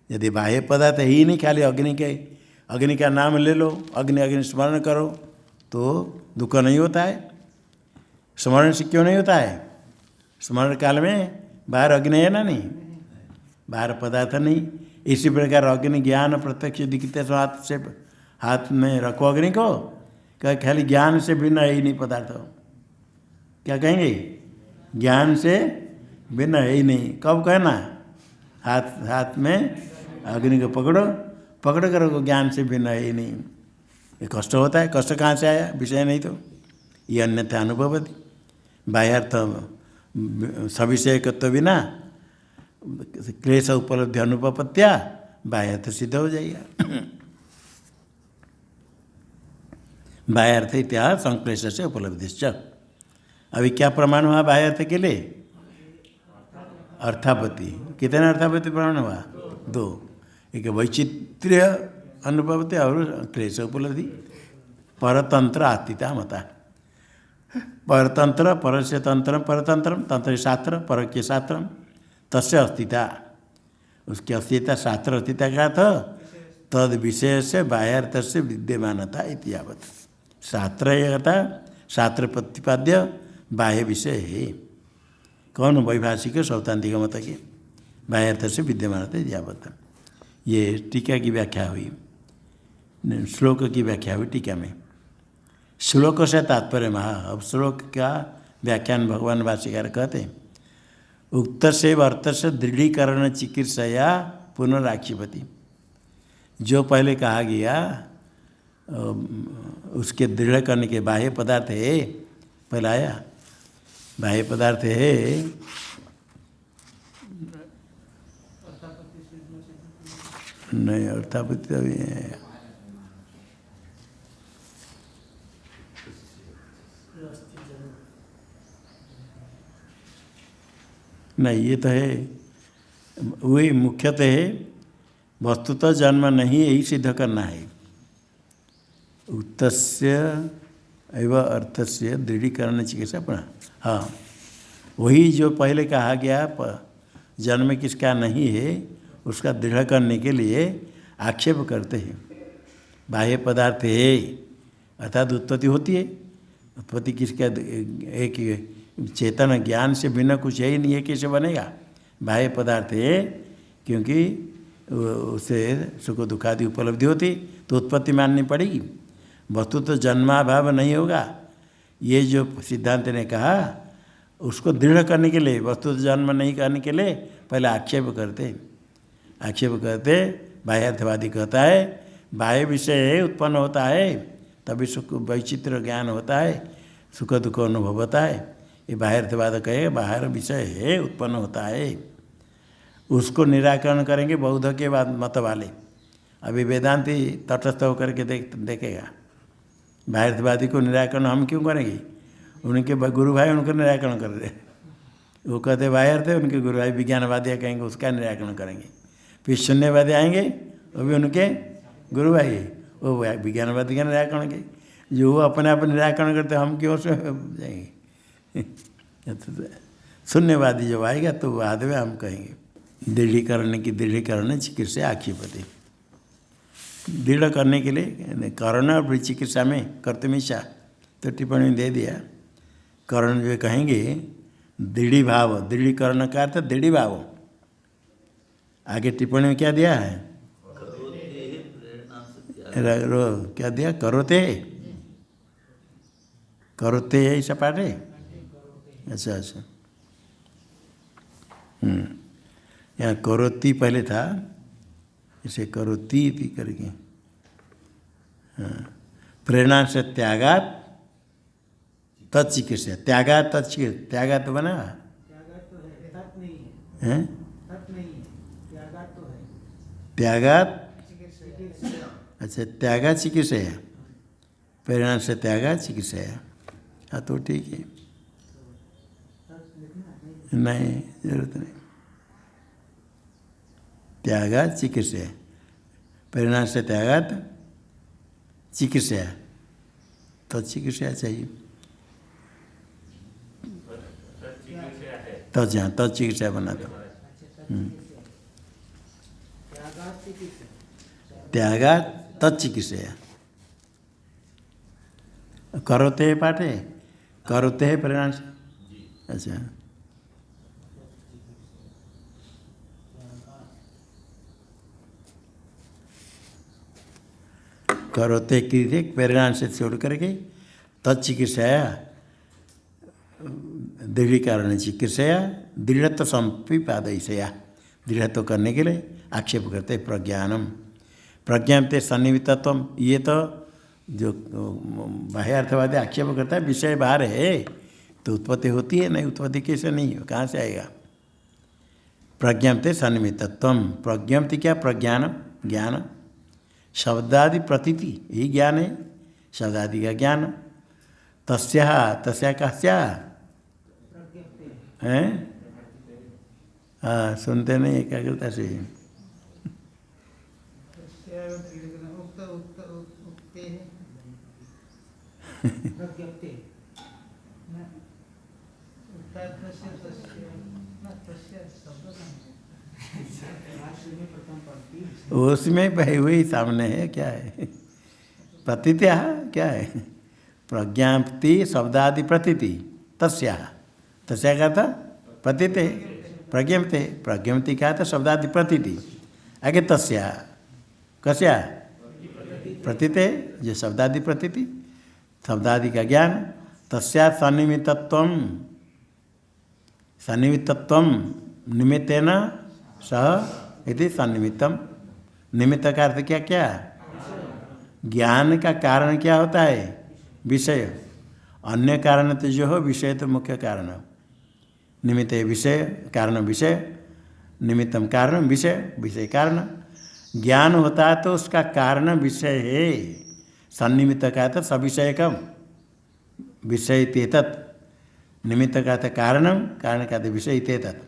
S1: यदि बाह्य पदार्थ ही नहीं, खाली अग्नि का नाम ले लो, अग्नि स्मरण करो तो दुख नहीं होता है। स्मरण से क्यों नहीं होता है? स्मरण काल में बाहर अग्नि है ना, नहीं बाहर पदार्थ नहीं। इसी प्रकार अग्नि ज्ञान प्रत्यक्ष दिखते तो हाथ में रखो अग्नि को, क्या खाली ज्ञान से भिन्न है ही नहीं पदार्थ, क्या कहेंगे? ज्ञान से भिन्न है ही नहीं। कब कहना? हाथ में अग्नि को पकड़ कर ज्ञान से भिन्न है ही नहीं। ये कष्ट होता है। कष्ट कहाँ से आया? विषय नहीं तो ये अन्यथा अनुभवती बाह्यार्थ सविषयकत्व बिना क्लेश उपलब्धि अनुपपत्या बाह्यार्थ सिद्ध हो जाएगा। बाह्यार्थ इत्याह संक्लेश से उपलब्धिश्च। अभी क्या प्रमाण हुआ बाह्यार्थ के लिए? अर्थापत्ति। कितने अर्थापत्ति प्रमाण हुआ? 2। एक वैचित्र्य अनुभवते और क्लेश उपलब्धि। परतंत्र आस्तिता मता। परतंत्र परस्य तंत्र परतंत्र, तंत्र शास्त्र पर के शास्त्र तस्य अस्तिता, उसकी अस्तिता शास्त्र अस्तिता का था तद विषय से बाह्यार्थ से विद्यमानता इतियावत। शास्त्र था शास्त्र प्रतिपाद्य बाह्य विषय है। कौन? वैभाषिक सौतांतिक मत के बाह्यार्थ से विद्यमानता इतियावत। ये टीका की व्याख्या हुई, श्लोक की व्याख्या हुई टीका में। श्लोक से तात्पर्य महा। अब श्लोक का व्याख्यान भगवान भाष्यकार कहते हैं उक्त से अर्थ से दृढ़ीकरण चिकित्सया पुनराक्षिपति। जो पहले कहा गया उसके दृढ़ करने के बाह्य पदार्थ है, पहले आया बाह्य पदार्थ है, नहीं अर्थापत्ति अभी है। नहीं ये तो है, वही मुख्यतः है। वस्तुतः जन्म नहीं, यही सिद्ध करना है। उत्तस्य एवं अर्थस्य दृढ़ीकरण चिकित्सा पुनः। हाँ, वही जो पहले कहा गया जन्म किसका नहीं है उसका दृढ़ करने के लिए आक्षेप करते हैं। बाह्य पदार्थ है अर्थात उत्पत्ति होती है। उत्पत्ति किसका? एक चेतन ज्ञान से बिना कुछ है ही नहीं है, कैसे बनेगा? बाह्य पदार्थ है क्योंकि उससे सुख दुखादि उपलब्धि होती तो उत्पत्ति माननी पड़ेगी। वस्तु तो जन्माभाव नहीं होगा। ये जो सिद्धांत ने कहा उसको दृढ़ करने के लिए, वस्तु तो जन्म नहीं करने के लिए पहले आक्षेप करते बाह्यार्थवादी कहता है बाह्य विषय है उत्पन्न होता है तभी सुख वैचित्र ज्ञान होता है, सुख दुख अनुभव होता है। ये बाह्यार्थवाद कहे बाहर विषय है उत्पन्न होता है। उसको निराकरण करेंगे बौद्ध के बाद मत वाले। अभी वेदांती तटस्थ होकर के देखेगा। बाह्यार्थवादी को निराकरण हम क्यों करेंगे? उनके गुरु भाई उनका निराकरण कर रहे, वो कहते बाह्यार्थ है, उनके गुरु भाई विज्ञानवादी कहेंगे उसका निराकरण करेंगे। फिर शून्यवादी आएंगे वो भी उनके गुरु भाई वो विज्ञानवादी का निराकरण के, जो वो अपने आप निराकरण करते हम क्यों से जाएंगे? शून्यवादी जब आएगा तो बाद में हम कहेंगे दृढ़ीकरण चिकित्सा आक्षेपते। दृढ़ करने के लिए करण और चिकित्सा में कर्तमीशा तो टिप्पणी दे दिया। करण जो कहेंगे दृढ़ी भाव, दृढ़ीकरण का अर्थ दृढ़ी भाव। आगे टिप्पणी में क्या दिया है? क्या दिया? करोते करोते ऐसा पाठ है। अच्छा अच्छा, यहाँ करोती पहले था, इसे करोती थी करके। हाँ, प्रेरणा से त्यागात तत्चिकित्सा, त्यागात तत्चिकित्सा, त्यागात तो बना है त्यागात, अच्छा त्यागा चिकित्सया, परिणाम से त्यागा चिकित्सया। हाँ तो ठीक है, नहीं जरूरत नहीं। त्यागा चिकित्सया, परिणाम से त्यागात चिकित्सया, तो चिकित्सा चाहिए। तो जहाँ तो चिकित्सा बना दो। त्यागा तत्चिकित्सया, करोते है पाठे, करोते है परिणाम से। अच्छा करोते क्रिय परिणाम से छोड़ करके तत्चिकित्सया, दृढ़ीकरण चिकित्सया, दृढ़त्व संपिपादयया, दृढ़त्व करने के लिए आक्षेप करते प्रज्ञानम, प्रज्ञानते सन्निहितत्वम। ये तो जो बाह्यार्थवादी आक्षेप करता है विषय बाहर है तो उत्पत्ति होती है, नहीं उत्पत्ति कैसे नहीं हो, कहाँ से आएगा। प्रज्ञानते सन्निहितत्वम, प्रज्ञानति क्या, प्रज्ञान ज्ञान, शब्दादि प्रतीति यही ज्ञान है, शब्दादि का ज्ञान। तस्या तस्या कस्या हैं, हाँ सुनते नहीं एकाग्रता से। उसमें भाई वही सामने है, क्या है प्रतीत्या, क्या है प्रज्ञाप्ति शब्दादि प्रतीति, तस्या तस्या का था प्रतीते, प्रज्ञप्ते प्रज्ञप्ति का था शब्दादि प्रतीति, आगे तस्या कस्या प्रतीते, जो शब्दादि प्रतीति शब्दादि का ज्ञान। तस्या सन्निमित्तत्वम, सन्निमित्तत्वम निमित्तेन सह इति सन्निमित्तम। निमित्त का अर्थ क्या क्या, ज्ञान का कारण क्या होता है, विषय। अन्य कारण तो जो हो, विषय तो मुख्य कारण। निमित्त विषय, कारण विषय, निमित्तम कारण विषय, विषय कारण। ज्ञान होता है तो उसका कारण विषय है। सन्निमित्त का तो सविषयकम, विषय तेतत्, निमित्त का तो कारणम, कारण का तो विषय तेतत्।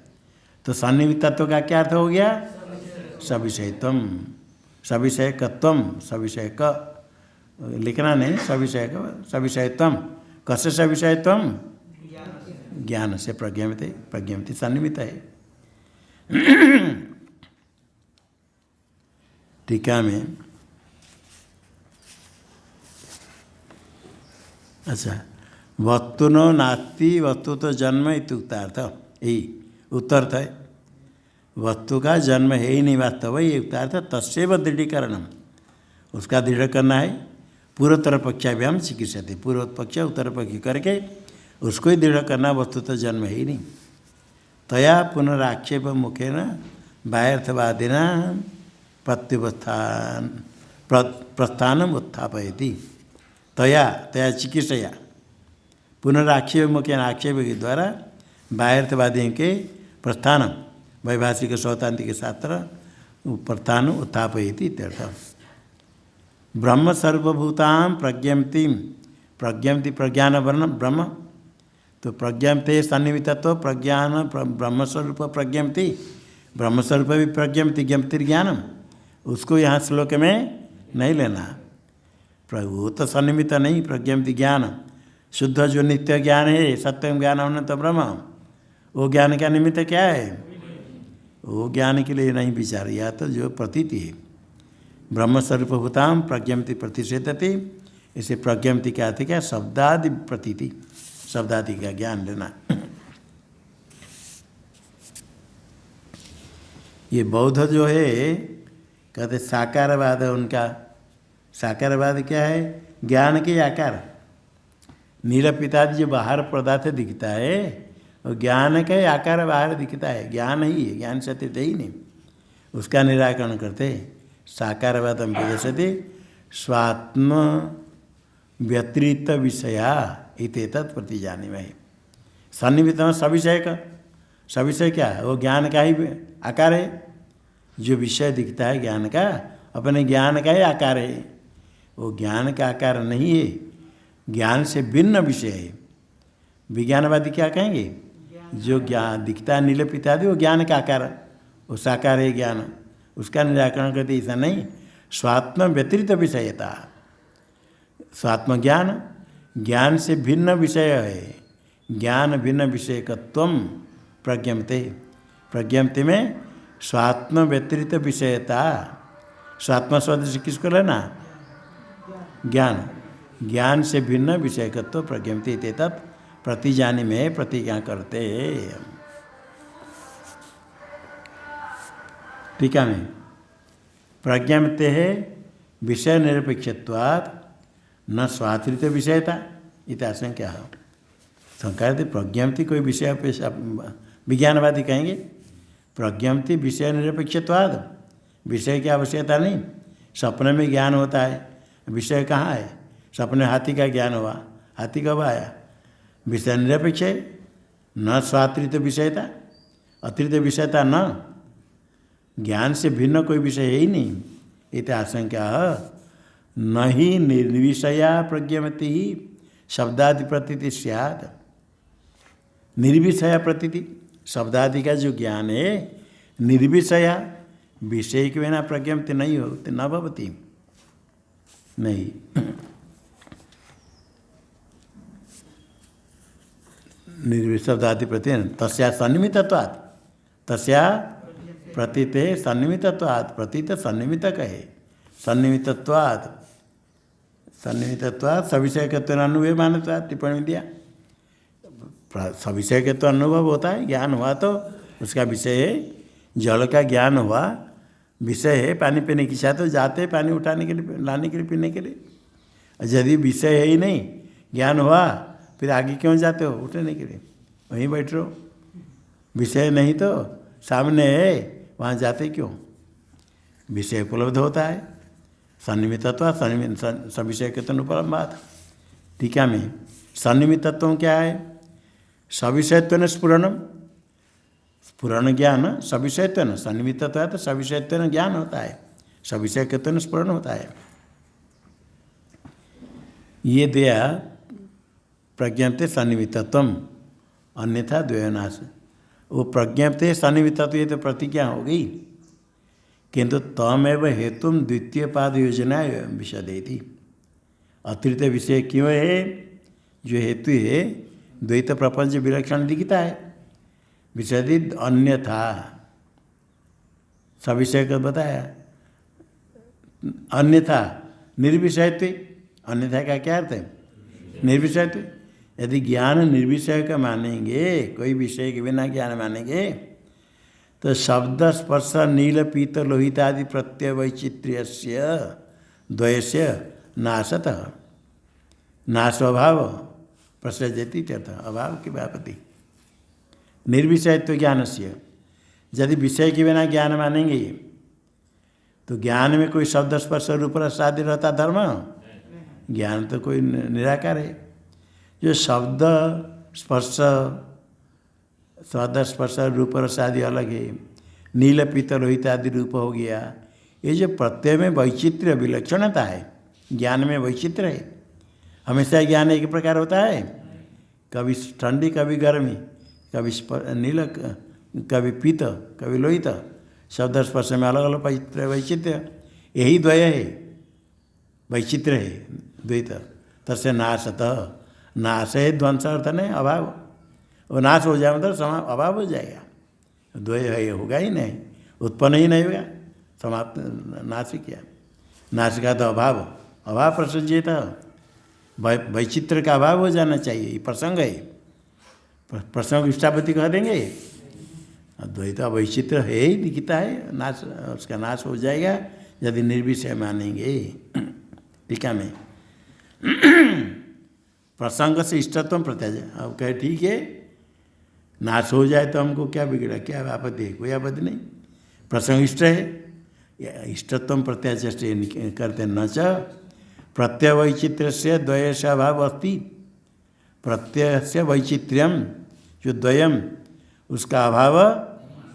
S1: तो सन्निमित्तत्व का क्या अर्थ हो गया, सविषयत्वम, सविषयकत्वम, सविषयक लिखना नहीं, सविषयक सविषयत्वम। कस्य सविषयत्वम, ज्ञान से प्रज्ञाते, प्रज्ञाते सन्निमित्त है। टीका में अच्छा, वस्तुनो नास्ति वस्तु तो जन्म इत्युक्तार्थ, यही उत्तर्थ है। वस्तु का जन्म है ही नहीं वास्तव, ये उत्तरार्थ। तस्यैव दृढ़ीकरणम, उसका दृढ़ करना है। पूर्वोत्तर पक्षाभ्याम चिकित्सते, पूर्व पक्ष उत्तर पक्ष करके उसको ही दृढ़ करना, वस्तु तो जन्म है ही नहीं। तया पुनराक्षेप मुखेन बाह्यर्थवादिना प्रत्युत्थान प्रस्थानम उत्थापयति। तया तया चिकित्सया, पुनराक्षेप मुखेन, आक्षेप के द्वारा बाह्यर्थवादियों के प्रस्थान, वैभाषिक सौतांतिक शास्त्र प्रस्थान उत्थापयति इत्यर्थ। ब्रह्म सर्वभूतां प्रज्ञप्ति, प्रज्ञप्ति प्रज्ञान वर्ण ब्रह्म, तो प्रज्ञप्ते सन्निमित्तत्व प्रज्ञान ब्रह्मस्वरूप प्रज्ञप्ति, ब्रह्मस्वरूप भी प्रज्ञप्ति ज्ञप्तिर्ज्ञानम, उसको यहाँ श्लोक में नहीं लेना। प्रभु तो सन्निमित्त नहीं, प्रज्ञप्ति ज्ञान शुद्ध जो नित्य ज्ञान है, सत्यम ज्ञान होने तो ब्रह्म, वो ज्ञान का निमित्त क्या है, वो ज्ञान के लिए नहीं विचार, या तो जो प्रतीति है। ब्रह्मस्वरूप भूताम प्रज्ञप्ति प्रतिषेधति, इसे प्रज्ञप्ति क्या अर्थ क्या, शब्दादि प्रतीति, शब्दादि का ज्ञान लेना। ये बौद्ध जो है कहते साकारवाद है उनका। साकारवाद क्या है, ज्ञान के आकार, निरपितादि जो बाहर पदार्थ दिखता है और ज्ञान का आकार बाहर दिखता है, ज्ञान ही है, ज्ञान सत्य ही नहीं, उसका निराकरण करते। साकारवादम विदशति स्वात्म व्यतिरिक्त विषया इत्येतत् प्रतिजानीमहि। सन्निमित्त सविषय का, सविषय क्या है, वो ज्ञान का ही आकार है, जो विषय दिखता है ज्ञान का, अपने ज्ञान का ही आकार है, वो ज्ञान का आकार नहीं है, ज्ञान से भिन्न विषय है। विज्ञानवादी क्या कहेंगे? जो ज्ञान दिखता है नीले पितादि, वो ज्ञान का आकार, वो साकार है ज्ञान, उसका निराकरण करते ऐसा नहीं। स्वात्म व्यतिरिक्त विषयता, स्वात्म ज्ञान ज्ञान से भिन्न विषय है, ज्ञान भिन्न विषयकत्व प्रज्ञप्ते, प्रज्ञप्ति में स्वात्म व्यतिरिक्त विषयता। स्वात्म शब्द से किसको लेना? ज्ञान, ज्ञान से भिन्न विषयकत्व प्रज्ञप्ति तत् प्रतिजानी में प्रतिज्ञा करते। टीका में प्रज्ञप्ते है विषय निरपेक्षत्वात् न स्वातिरिक्त विषयता इतिहास क्या है? शंका प्रज्ञप्ति कोई विषय अपेक्षा, विज्ञानवादी कहेंगे प्रज्ञप्ति विषय निरपेक्षत्वाद, विषय की आवश्यकता नहीं। सपने में ज्ञान होता है, विषय कहाँ है? सपने हाथी का ज्ञान हुआ, हाथी कब आया? विषय निरपेक्ष है, न स्वातिरिक्त विषयता, अतिरिक्त विषयता न, ज्ञान से भिन्न कोई विषय है ही नहीं। इतिहास क्या न ही निर्विषया प्रज्ञप्ति ही शब्दादि प्रतीति स्यात्। निर्विषया प्रतीति, शब्दादि का जो ज्ञान है निर्विषया, विषय के बिना प्रज्ञप्ति नहीं होती, न भवती, नहीं। निर्विशब्दादि प्रति तस्या सन्निमित्तत्वात्, तस्या प्रतीते सन्निमित्तत्वात्, प्रतीत सन्निमित्तक है, सन्निमित्तत्वात्, सन्निमित्तत्वात् सविषयकत्व अनुभव मानता, टिप्पणी में दिया। सविषय के तो अनुभव होता है, ज्ञान हुआ तो उसका विषय है। जल का ज्ञान हुआ, विषय है, पानी पीने की इच्छा तो जाते हैं पानी उठाने के लिए, लाने के लिए, पीने के लिए। यदि विषय है ही नहीं, ज्ञान हुआ, फिर आगे क्यों जाते हो? उठने के लिए, वहीं बैठ रहो। विषय नहीं तो सामने है, वहाँ जाते क्यों? विषय उपलब्ध होता है, सन्निमित्तत्व सविषय के तन उपलब्ध। टीका में सन्निमित्तत्व क्या है? सविषयत्वेन स्फुरणम, स्फुरण ज्ञान सविषयत्वेन, सन्निमित्तत्व है तो सविषयत्वेन ज्ञान होता है, सविषयत्वेन स्फुरण होता है। ये दिया प्रज्ञप्ते सन्निमित्तत्वम, अन्यथा द्वयोनाश। वो प्रज्ञप्ते सन्निमित्तत्व ये तो प्रतिज्ञा हो गई, किंतु तमेव हेतु द्वितीय पाद योजना विशदेति। अतिरिक्त विषय क्यों है? जो हेतु है द्वैत प्रपंच विलक्षण दिखता है, विषदित अन्यथा, सविषय का बताया, अन्यथा निर्विषयत्व। अन्यथा का क्या अर्थ है? निर्विषयत्व। यदि ज्ञान निर्विषय का मानेंगे, कोई विषय के बिना ज्ञान मानेंगे, तो शब्द स्पर्श नील पीत लोहित आदि प्रत्यय वैचित्र्यस्य द्वयस्य नाशतः, नाशोभाव प्रसजति तथा अभाव की व्यापति। निर्विषयत्व ज्ञान से, यदि विषय के बिना ज्ञान मानेंगे तो ज्ञान में कोई शब्द स्पर्श रूप रस आदि रहता धर्म? ज्ञान तो कोई निराकार है। जो शब्द स्पर्श, शब्द स्पर्श रूप रस आदि अलग है, नील पीत लोहित आदि रूप हो गया। ये जो प्रत्यय में वैचित्र्य विलक्षणता है, ज्ञान में वैचित्र्य है। हमेशा ज्ञान एक प्रकार होता है, कभी ठंडी कभी गर्मी, कभी नील कभी पीत कभी लोहित, शब्द स्पर्श में अलग अलग वैचित्र्य, यही द्वय है, वैचित्र्य है द्वैत। तस्य नाशतः, नाश है ध्वंस अर्थ नहीं, अभाव। वो नाश हो जाए मतलब अभाव हो जाएगा, द्वय है, होगा ही नहीं, उत्पन्न ही नहीं होगा, समाप्त, नाश ही किया। नाश का तो अभाव, अभाव प्रसज्जित, वैचित्र का अभाव हो जाना चाहिए, ये प्रसंग है। प्रसंग इष्टापति कह देंगे, द्वैत वैचित्र है ही दिखता है, नाश, उसका नाश हो जाएगा यदि निर्विषय मानेंगे। टीका में प्रसंग से इष्टत्व प्रत्याज। अब कहे ठीक है, नाश हो जाए तो हमको क्या बिगड़ा, क्या आपत्ति है? कोई आपत्ति नहीं, प्रसंग इष्ट है, इष्टत्व प्रत्याचष्ट करते न च प्रत्यय वैचित्र्य से द्वय से अभाव अस्ति। प्रत्यय से वैचित्र्यम जो द्वयम, उसका अभाव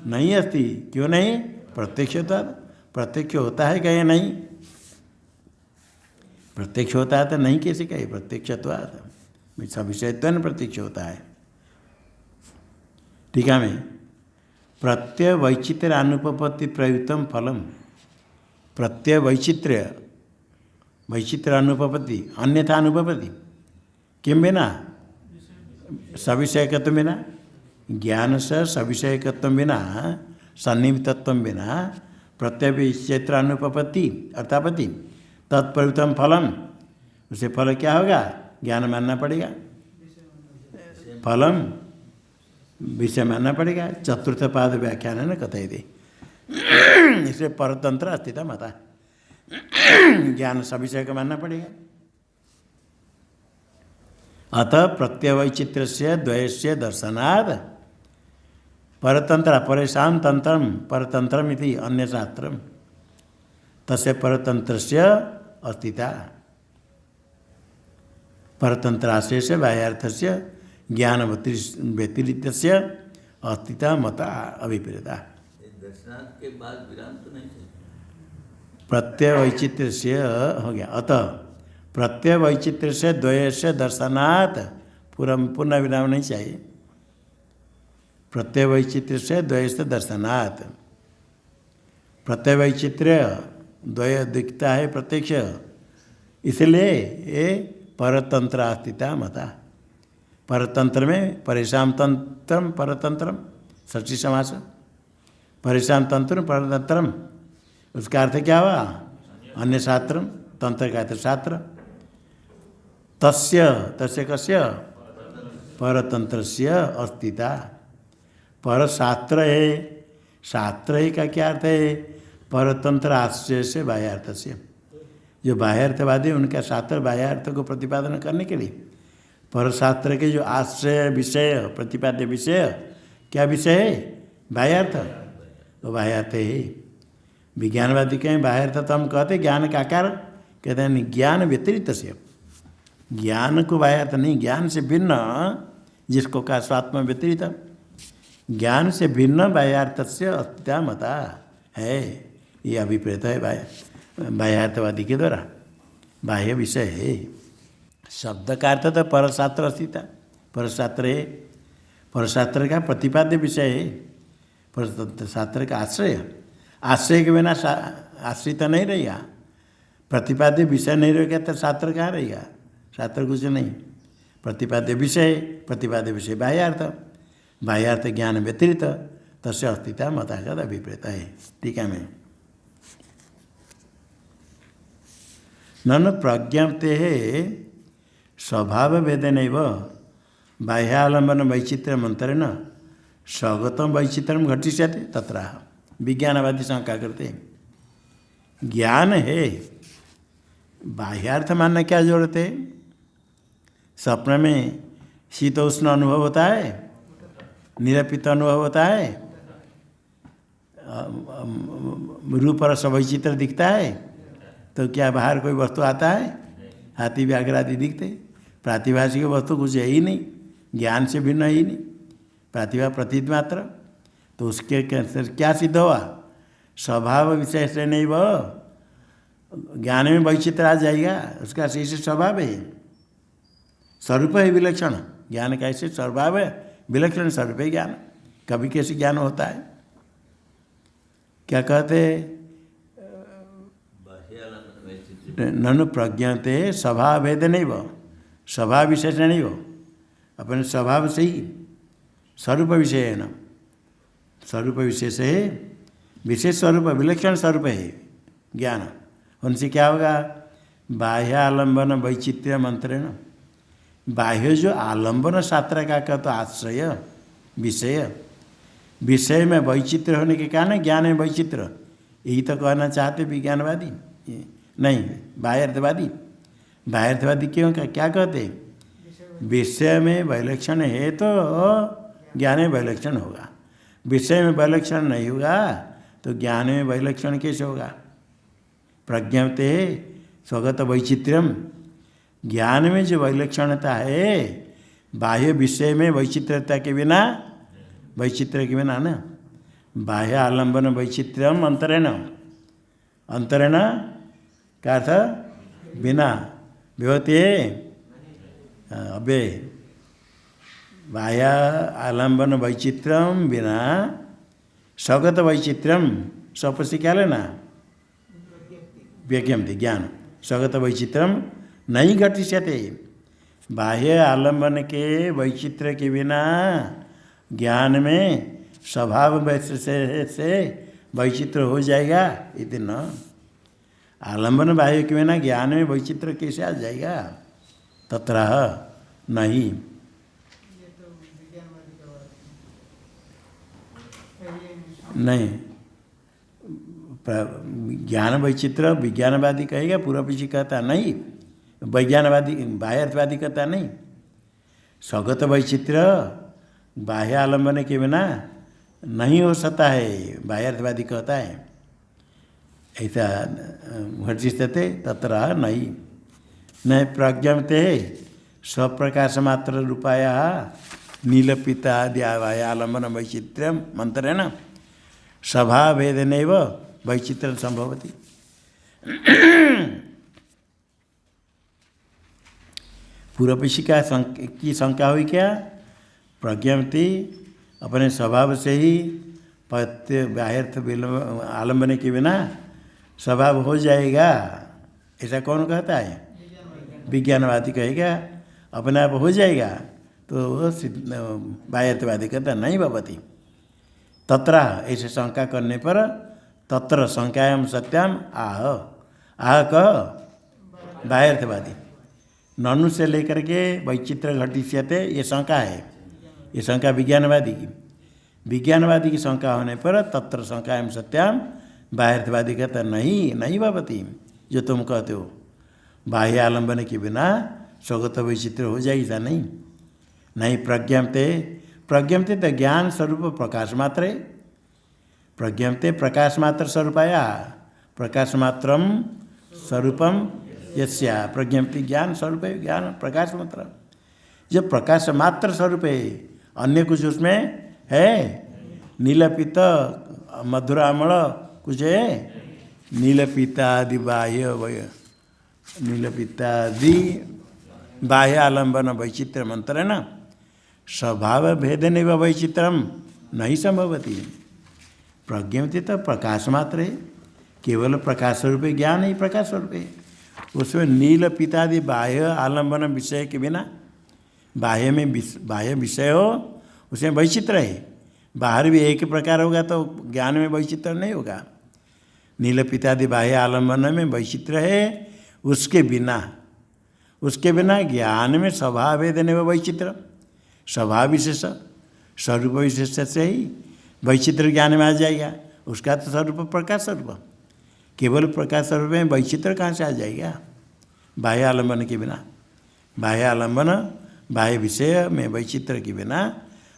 S1: नहीं अस्ति। क्यों नहीं? प्रत्यक्ष होता है क्या या नहीं? प्रत्यक्ष होता है तो नहीं कैसे कहे प्रत्यक्षत्वात्, सविषयत्वेन प्रत्यक्ष होता है। टीका में प्रत्यय वैचित्र्य अनुपपत्ति प्रयुक्तम फलम, प्रत्यय वैचित्र्य अनुपपत्ति अन्यथा अनुपपत्ति किम बिना, सविषयकत्व बिना, ज्ञान से सविषयकत्व बिना, सन्निहितत्व बिना प्रत्यय वैचित्र्य अनुपपत्ति अर्थापत्ति तत्प्रयुक्तम फलम, उसे फल क्या होगा? ज्ञान मानना पड़ेगा, फलम विषय मानना पड़ेगा। चतुर्थ पाद व्याख्यान है न कथय दे, इसलिए परतंत्र अस्थिता मता, ज्ञान सविषय का मानना पड़ेगा। अतः प्रत्यवैचित्र से द्वयस्य दर्शनाद परतंत्र परेशान तंत्रम परतंत्रम इति अन्य शास्त्रम तस्य परतंत्रस्य अस्थिता, परतंत्राशय से बाह्यार्थस्य ज्ञान व्यतिरिक्तस्य अस्थिता मता अभिप्रेता।
S2: दर्शनार्थ के बाद विराम तो नहीं है,
S1: प्रत्यय वैचित्र से हो गया। अतः प्रत्यय वैचित्र से द्वय से दर्शनात् पूर्ण विराम नहीं चाहिए। प्रत्यय वैचित्र से द्वय से दर्शनात्, प्रत्यय वैचित्र द्वय दिखता है प्रत्यक्ष, इसलिए ये परतंत्र अस्थिता मता। परतंत्र में परेशान तंत्रम परतंत्रम षष्ठी समास, परेशान तंत्र परतंत्रम, उसका अर्थ क्या हुआ? अन्य शास्त्रम, तंत्र का अर्थ शास्त्र। तस्य तस्य कस्य परतंत्रस्य अस्थिता, पर शास्त्र है, शास्त्र है का क्या अर्थ है? परतंत्र आश्रय से बाह्यार्थ से, जो बाह्यार्थवादी उनका शास्त्र बाह्यार्थ को प्रतिपादन करने के लिए, पर शास्त्र के जो आश्रय विषय प्रतिपाद्य विषय क्या विषय है? बाह्यार्थ, तो बाह्यार्थ है। विज्ञानवादी कहें बाह्यार्थ तो हम कहते ज्ञान का आकार, कहते हैं ज्ञान व्यतिरिक्त से, ज्ञान को बाह्यार्थ नहीं, ज्ञान से भिन्न जिसको कहा स्वात्म व्यतिरिक्त, ज्ञान से भिन्न बाह्यार्थ से अस्थिता मता है, ये अभिप्रेत है बाह्यार्थवादी के द्वारा। बाह्य विषय है, शब्द का अर्थ तो परशास्त्र अस्थिता, परशास्त्र है, परशास्त्र का प्रतिपाद्य विषय है, पर शास्त्र का आश्रय, आश्रय के बिना आश्रित नहीं रहेगा, प्रतिपाद्य विषय नहीं रहेगा तो शास्त्र कहाँ रहेगा? शास्त्र कुछ नहीं, प्रतिपाद्य विषय, प्रतिपाद्य विषय बाह्यार्थ, बाह्यार्थ ज्ञान व्यतिरिक्त तस्य अस्थिता मता का अभिप्रेत है। टीका में ननु प्रज्ञप्ते स्वभाव भेदेनैव बाह्यालंबन वैचित्र्य मंत्रेण स्वगतम वैचित्र्यम घटिष्यते तत्र। विज्ञानवादी शंका करते हैं, ज्ञान है, बाह्यार्थ मानना क्या जरूरत है? स्वप्न में शीत उष्ण अनुभव होता है, निरपित अनुभव होता है, रूप और सवैचित्र दिखता है, तो क्या बाहर कोई वस्तु आता है? हाथी व्याघ्र आदि दिखते, प्रातिभाषिक वस्तु कुछ है ही नहीं, ज्ञान से भिन्न ही नहीं, प्रतिभा प्रतीत मात्र। तो उसके क्या सिद्ध हुआ? स्वभाव विषय से नहीं, वह ज्ञान में वैचित्र आ जाएगा, उसका शेष स्वभाव है, स्वरूप है विलक्षण, ज्ञान का ऐसे स्वभाव है विलक्षण स्वरूप है ज्ञान। कभी कैसे ज्ञान होता है? क्या कहते? ननु प्रज्ञाते स्वभाव भेद नहीं, वो स्वभाव विशेष नहीं, वो अपने स्वभाव से ही स्वरूप विषय है ना, स्वरूप विशेष है, विशेष स्वरूप विलक्षण स्वरूप है ज्ञान। उनसे क्या होगा? बाह्य आलंबन वैचित्र्य मंत्रेण, बाह्य जो आलंबन शास्त्र का तो आश्रय विषय, विषय में वैचित्र होने के कारण ज्ञान में वैचित्र, यही तो कहना चाहते विज्ञानवादी, नहीं बाह्यार्थवादी। बाह्यार्थवादी क्यों क्या कहते? विषय में वैलक्षण है तो ज्ञान में वैलक्षण होगा, विषय में वैलक्षण नहीं होगा तो ज्ञान में वैलक्षण कैसे होगा? प्रज्ञप्ते स्वगत वैचित्र्यम, ज्ञान में जो वैलक्षणता है बाह्य विषय में वैचित्रता के बिना, वैचित्र के बिना ना, बाह्य आलम्बन वैचित्र्यम अंतरेण, अंतरेण का अर्थ बिना विभूति अव्यय, बाह्य आलम्बन वैचित्र्यम बिना स्वगत वैचित्र्यम, स्वपसी क्या लेना व्यज्ञप्ति ज्ञान, स्वगत वैचित्र्यम नहीं घटिष्यते। बाह्य आलम्बन के वैचित्र के बिना ज्ञान में स्वभाव से वैचित्र हो जाएगा, इति न। आलम्बन बाह्य के बिना ज्ञान में वैचित्र कैसे आ जाएगा, तत्र नहीं। नहीं, ज्ञान वैचित्र विज्ञानवादी कहेगा, पूर्व पीछे कहता नहीं, वैज्ञानवादी बाह्यार्थवादी कहता नहीं। स्वगत वैचित्र बाह्य आलम्बन के बिना नहीं हो सकता है, बाह्यार्थवादी कहता है। ऐसा घटिष्यते तत्र नहीं। न प्रज्ञप्ते स्वप्रकाश मात्र रूपाया नीलपितादि बाह्य आलम्बन वैचित्र्यम मंत्रेण स्वभावभेदेनैव वैचित्रं संभवति। पूर्वपक्षी की शंका हुई क्या, प्रज्ञप्ति अपने स्वभाव से ही पत्य बाह्यर्थ आलम्बन के बिना स्वभाव हो जाएगा, ऐसा कौन कहता है, विज्ञानवादी कहेगा अपने आप हो जाएगा, तो बाह्यर्थवादी कहता नहीं भवति। तत्र ऐसे शंका करने पर तत्र शंकायाम सत्याम आह, आह कह बाह्यर्थवादी, ननु से लेकर के वैचित्र घटिष्यते, ये शंका है, ये शंका विज्ञानवादी की। विज्ञानवादी की शंका होने पर तत्र शंकायाम सत्याम, बाह्यर्थवादी कहता नहीं नहीं भवति, जो तुम कहते हो बाह्य आलम्बन के बिना स्वगत वैचित्र हो जाएगा, नहीं नहीं। प्रज्ञप्ते, प्रज्ञप्ते तो ज्ञान स्वरूप प्रकाश मात्र है, प्रज्ञप्ते प्रकाश मात्र स्वरूपाया, प्रकाश मात्रम स्वरूपम यस्या, प्रज्ञप्ति ज्ञान स्वरूप है, ज्ञान प्रकाश मात्र, जब प्रकाश मात्र स्वरूप है, अन्य कुछ उसमें है, नीलपित मधुरामल कुछ है, नीलपितादि बाह्य नीलपितादि बाह्य आलम्बन वैचित्र मंत्र है ना, स्वभाव भेदन व वैचित्रम नहीं संभवती। प्रज्ञप्ति तो प्रकाश मात्र है, केवल प्रकाश स्वरूप ज्ञान ही प्रकाश स्वरूप है, उसमें नील पितादि बाह्य आलम्बन विषय के बिना, बाह्य में बाह्य विषय हो उसमें वैचित्र है, बाहर भी एक ही प्रकार होगा तो ज्ञान में वैचित्र नहीं होगा। नील पितादि बाह्य आलम्बन में वैचित्र है, उसके बिना ज्ञान में स्वभाव भेदन व वैचित्र, स्वभाव विशेष स्वरूप विशेष से ही वैचित्र ज्ञान में आ जाएगा, उसका तो स्वरूप प्रकाश स्वरूप, केवल प्रकाश स्वरूप में वैचित्र कहाँ से आ जाएगा, बाह्य आलम्बन के बिना। बाह्य आलम्बन बाह्य विषय में वैचित्र के बिना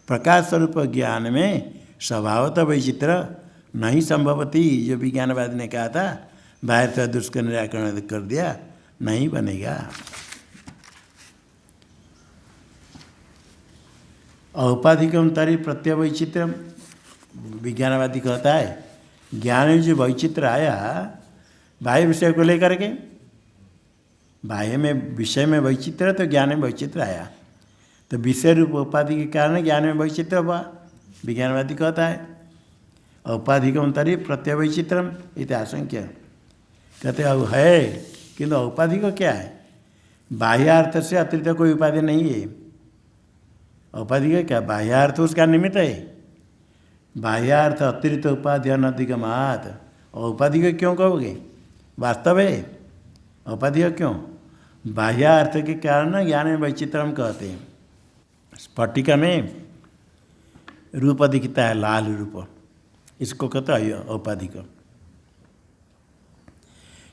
S1: प्रकाश स्वरूप ज्ञान में स्वभावतः वैचित्र नहीं संभवती, जो विज्ञानवादी ने कहा था बाह्य दुष्कर निराकरण कर दिया, नहीं बनेगा। औपाधिकम तरी प्रत्यय वैचित्र, विज्ञानवादी कहता है ज्ञान में जो वैचित्र आया बाह्य विषय को लेकर के, बाह्य में विषय में वैचित्र तो ज्ञान में वैचित्र आया, तो विषय रूप उपाधि के कारण ज्ञान में वैचित्र हुआ, विज्ञानवादी कहता है। औपाधिकम तरी प्रत्यय वैचित्रम इति आशंक्य, कहते अब है किंतु औपाधिक क्या है, बाह्यार्थ से अतिरिक्त कोई उपाधि नहीं है। औपाधिक क्या, बाह्यार्थ उसका निमित्त है, बाह्यार्थ अतिरिक्त उपाधि अनधिगमात्, औपाधिक क्यों कहोगे, वास्तव है औपाधिक क्यों, बाह्यार्थ के कारण ज्ञान में वैचित्रम कहते हैं। स्फटिका में रूप दिखता है लाल रूप, इसको कहते हैं औपाधिक,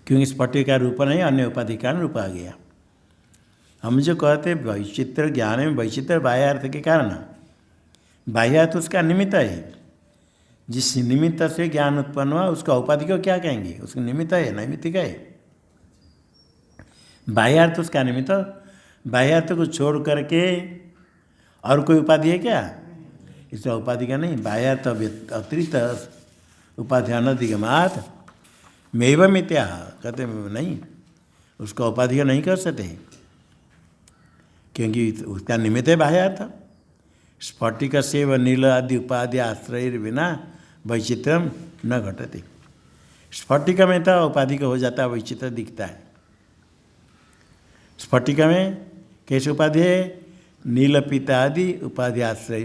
S1: क्योंकि स्फटिक का रूप नहीं, अन्य उपाधि कारण रूप आ गया। हम जो कहते वैचित्र ज्ञान में वैचित्र बाह्यार्थ के कारण, बाह्यार्थ उसका निमित्त है, जिस निमित्त से ज्ञान उत्पन्न हुआ उसका औपाधिक क्या कहेंगे, उसका निमित्त है, नैमित्तिक है। बाह्यार्थ उसका निमित्त, बाह्यार्थ को छोड़ करके और कोई उपाधि है क्या, इसका उपाधि का नहीं, बाह्यार्थ अतिरिक्त उपाधि अनधिगमात मेव मित्या कहते नहीं, उसका उपाधि का नहीं कर सकते क्योंकि उसका निमित्त है बाह्यार्थ। स्फटिक से व नील आदि उपाधि आश्रय बिना वैचित्रम न घटते। स्फटिक में तो उपाधि का हो जाता है, वैचित्र दिखता है। स्फटिक में कैसे उपाधि है? नील पितादि उपाधि आश्रय,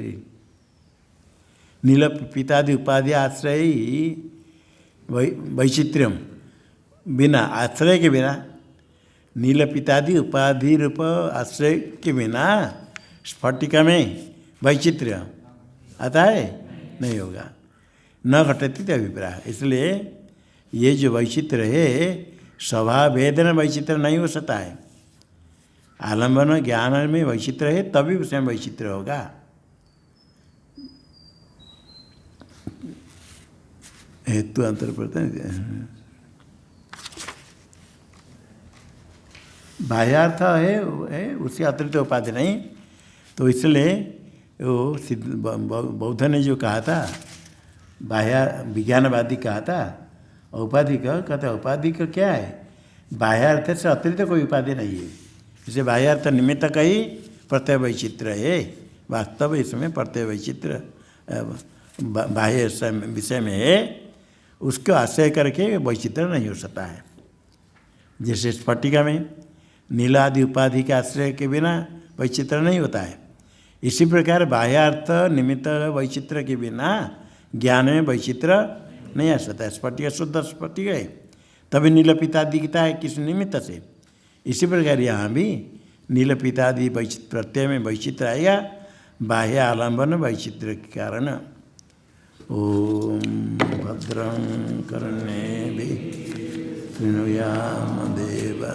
S1: नील पितादि उपाधि आश्रय वैचित्र्यम बिना, आश्रय के बिना, नील पितादि उपाधि रूप आश्रय के बिना स्फटिक में वैचित्र्य आता है? नहीं होगा, न घटती अभिप्राय। इसलिए ये जो वैचित्र है स्वभाव भेदन वैचित्र नहीं हो सकता है। आलम्बन ज्ञान में वैचित्र है तभी उसमें वैचित्र होगा। हेतु अंतर पड़ता है। बाह्यार्थ है उससे अतिरिक्त उपाधि नहीं, तो इसलिए वो बौद्ध ने जो कहा था, बाह्य विज्ञानवादी कहा था उपाधि का, कहता उपाधि का क्या है? बाह्यार्थ से अतिरिक्त कोई उपाधि नहीं है। इसे बाह्यार्थ निमित्त का ही प्रत्यय वैचित्र है। वास्तव इसमें प्रत्यय वैचित्र बाह्य विषय में है, उसको आश्रय करके वैचित्र नहीं हो सकता है। जैसे स्फटिका में नीलादि उपाधि के आश्रय के बिना वैचित्र नहीं होता है, इसी प्रकार बाह्यार्थ निमित्त वैचित्र के बिना ज्ञान में वैचित्र नहीं आ सकता है। स्फटिक शुद्ध स्फटिक है, तभी नील पिता दिखता है किस निमित्त से। इसी प्रकार यहाँ भी नील पितादि प्रत्यय में वैचित्र आएगा बाह्य आलम्बन वैचित्र के कारण। ओम भद्रं कर्णेभिः शृणुयाम देवा।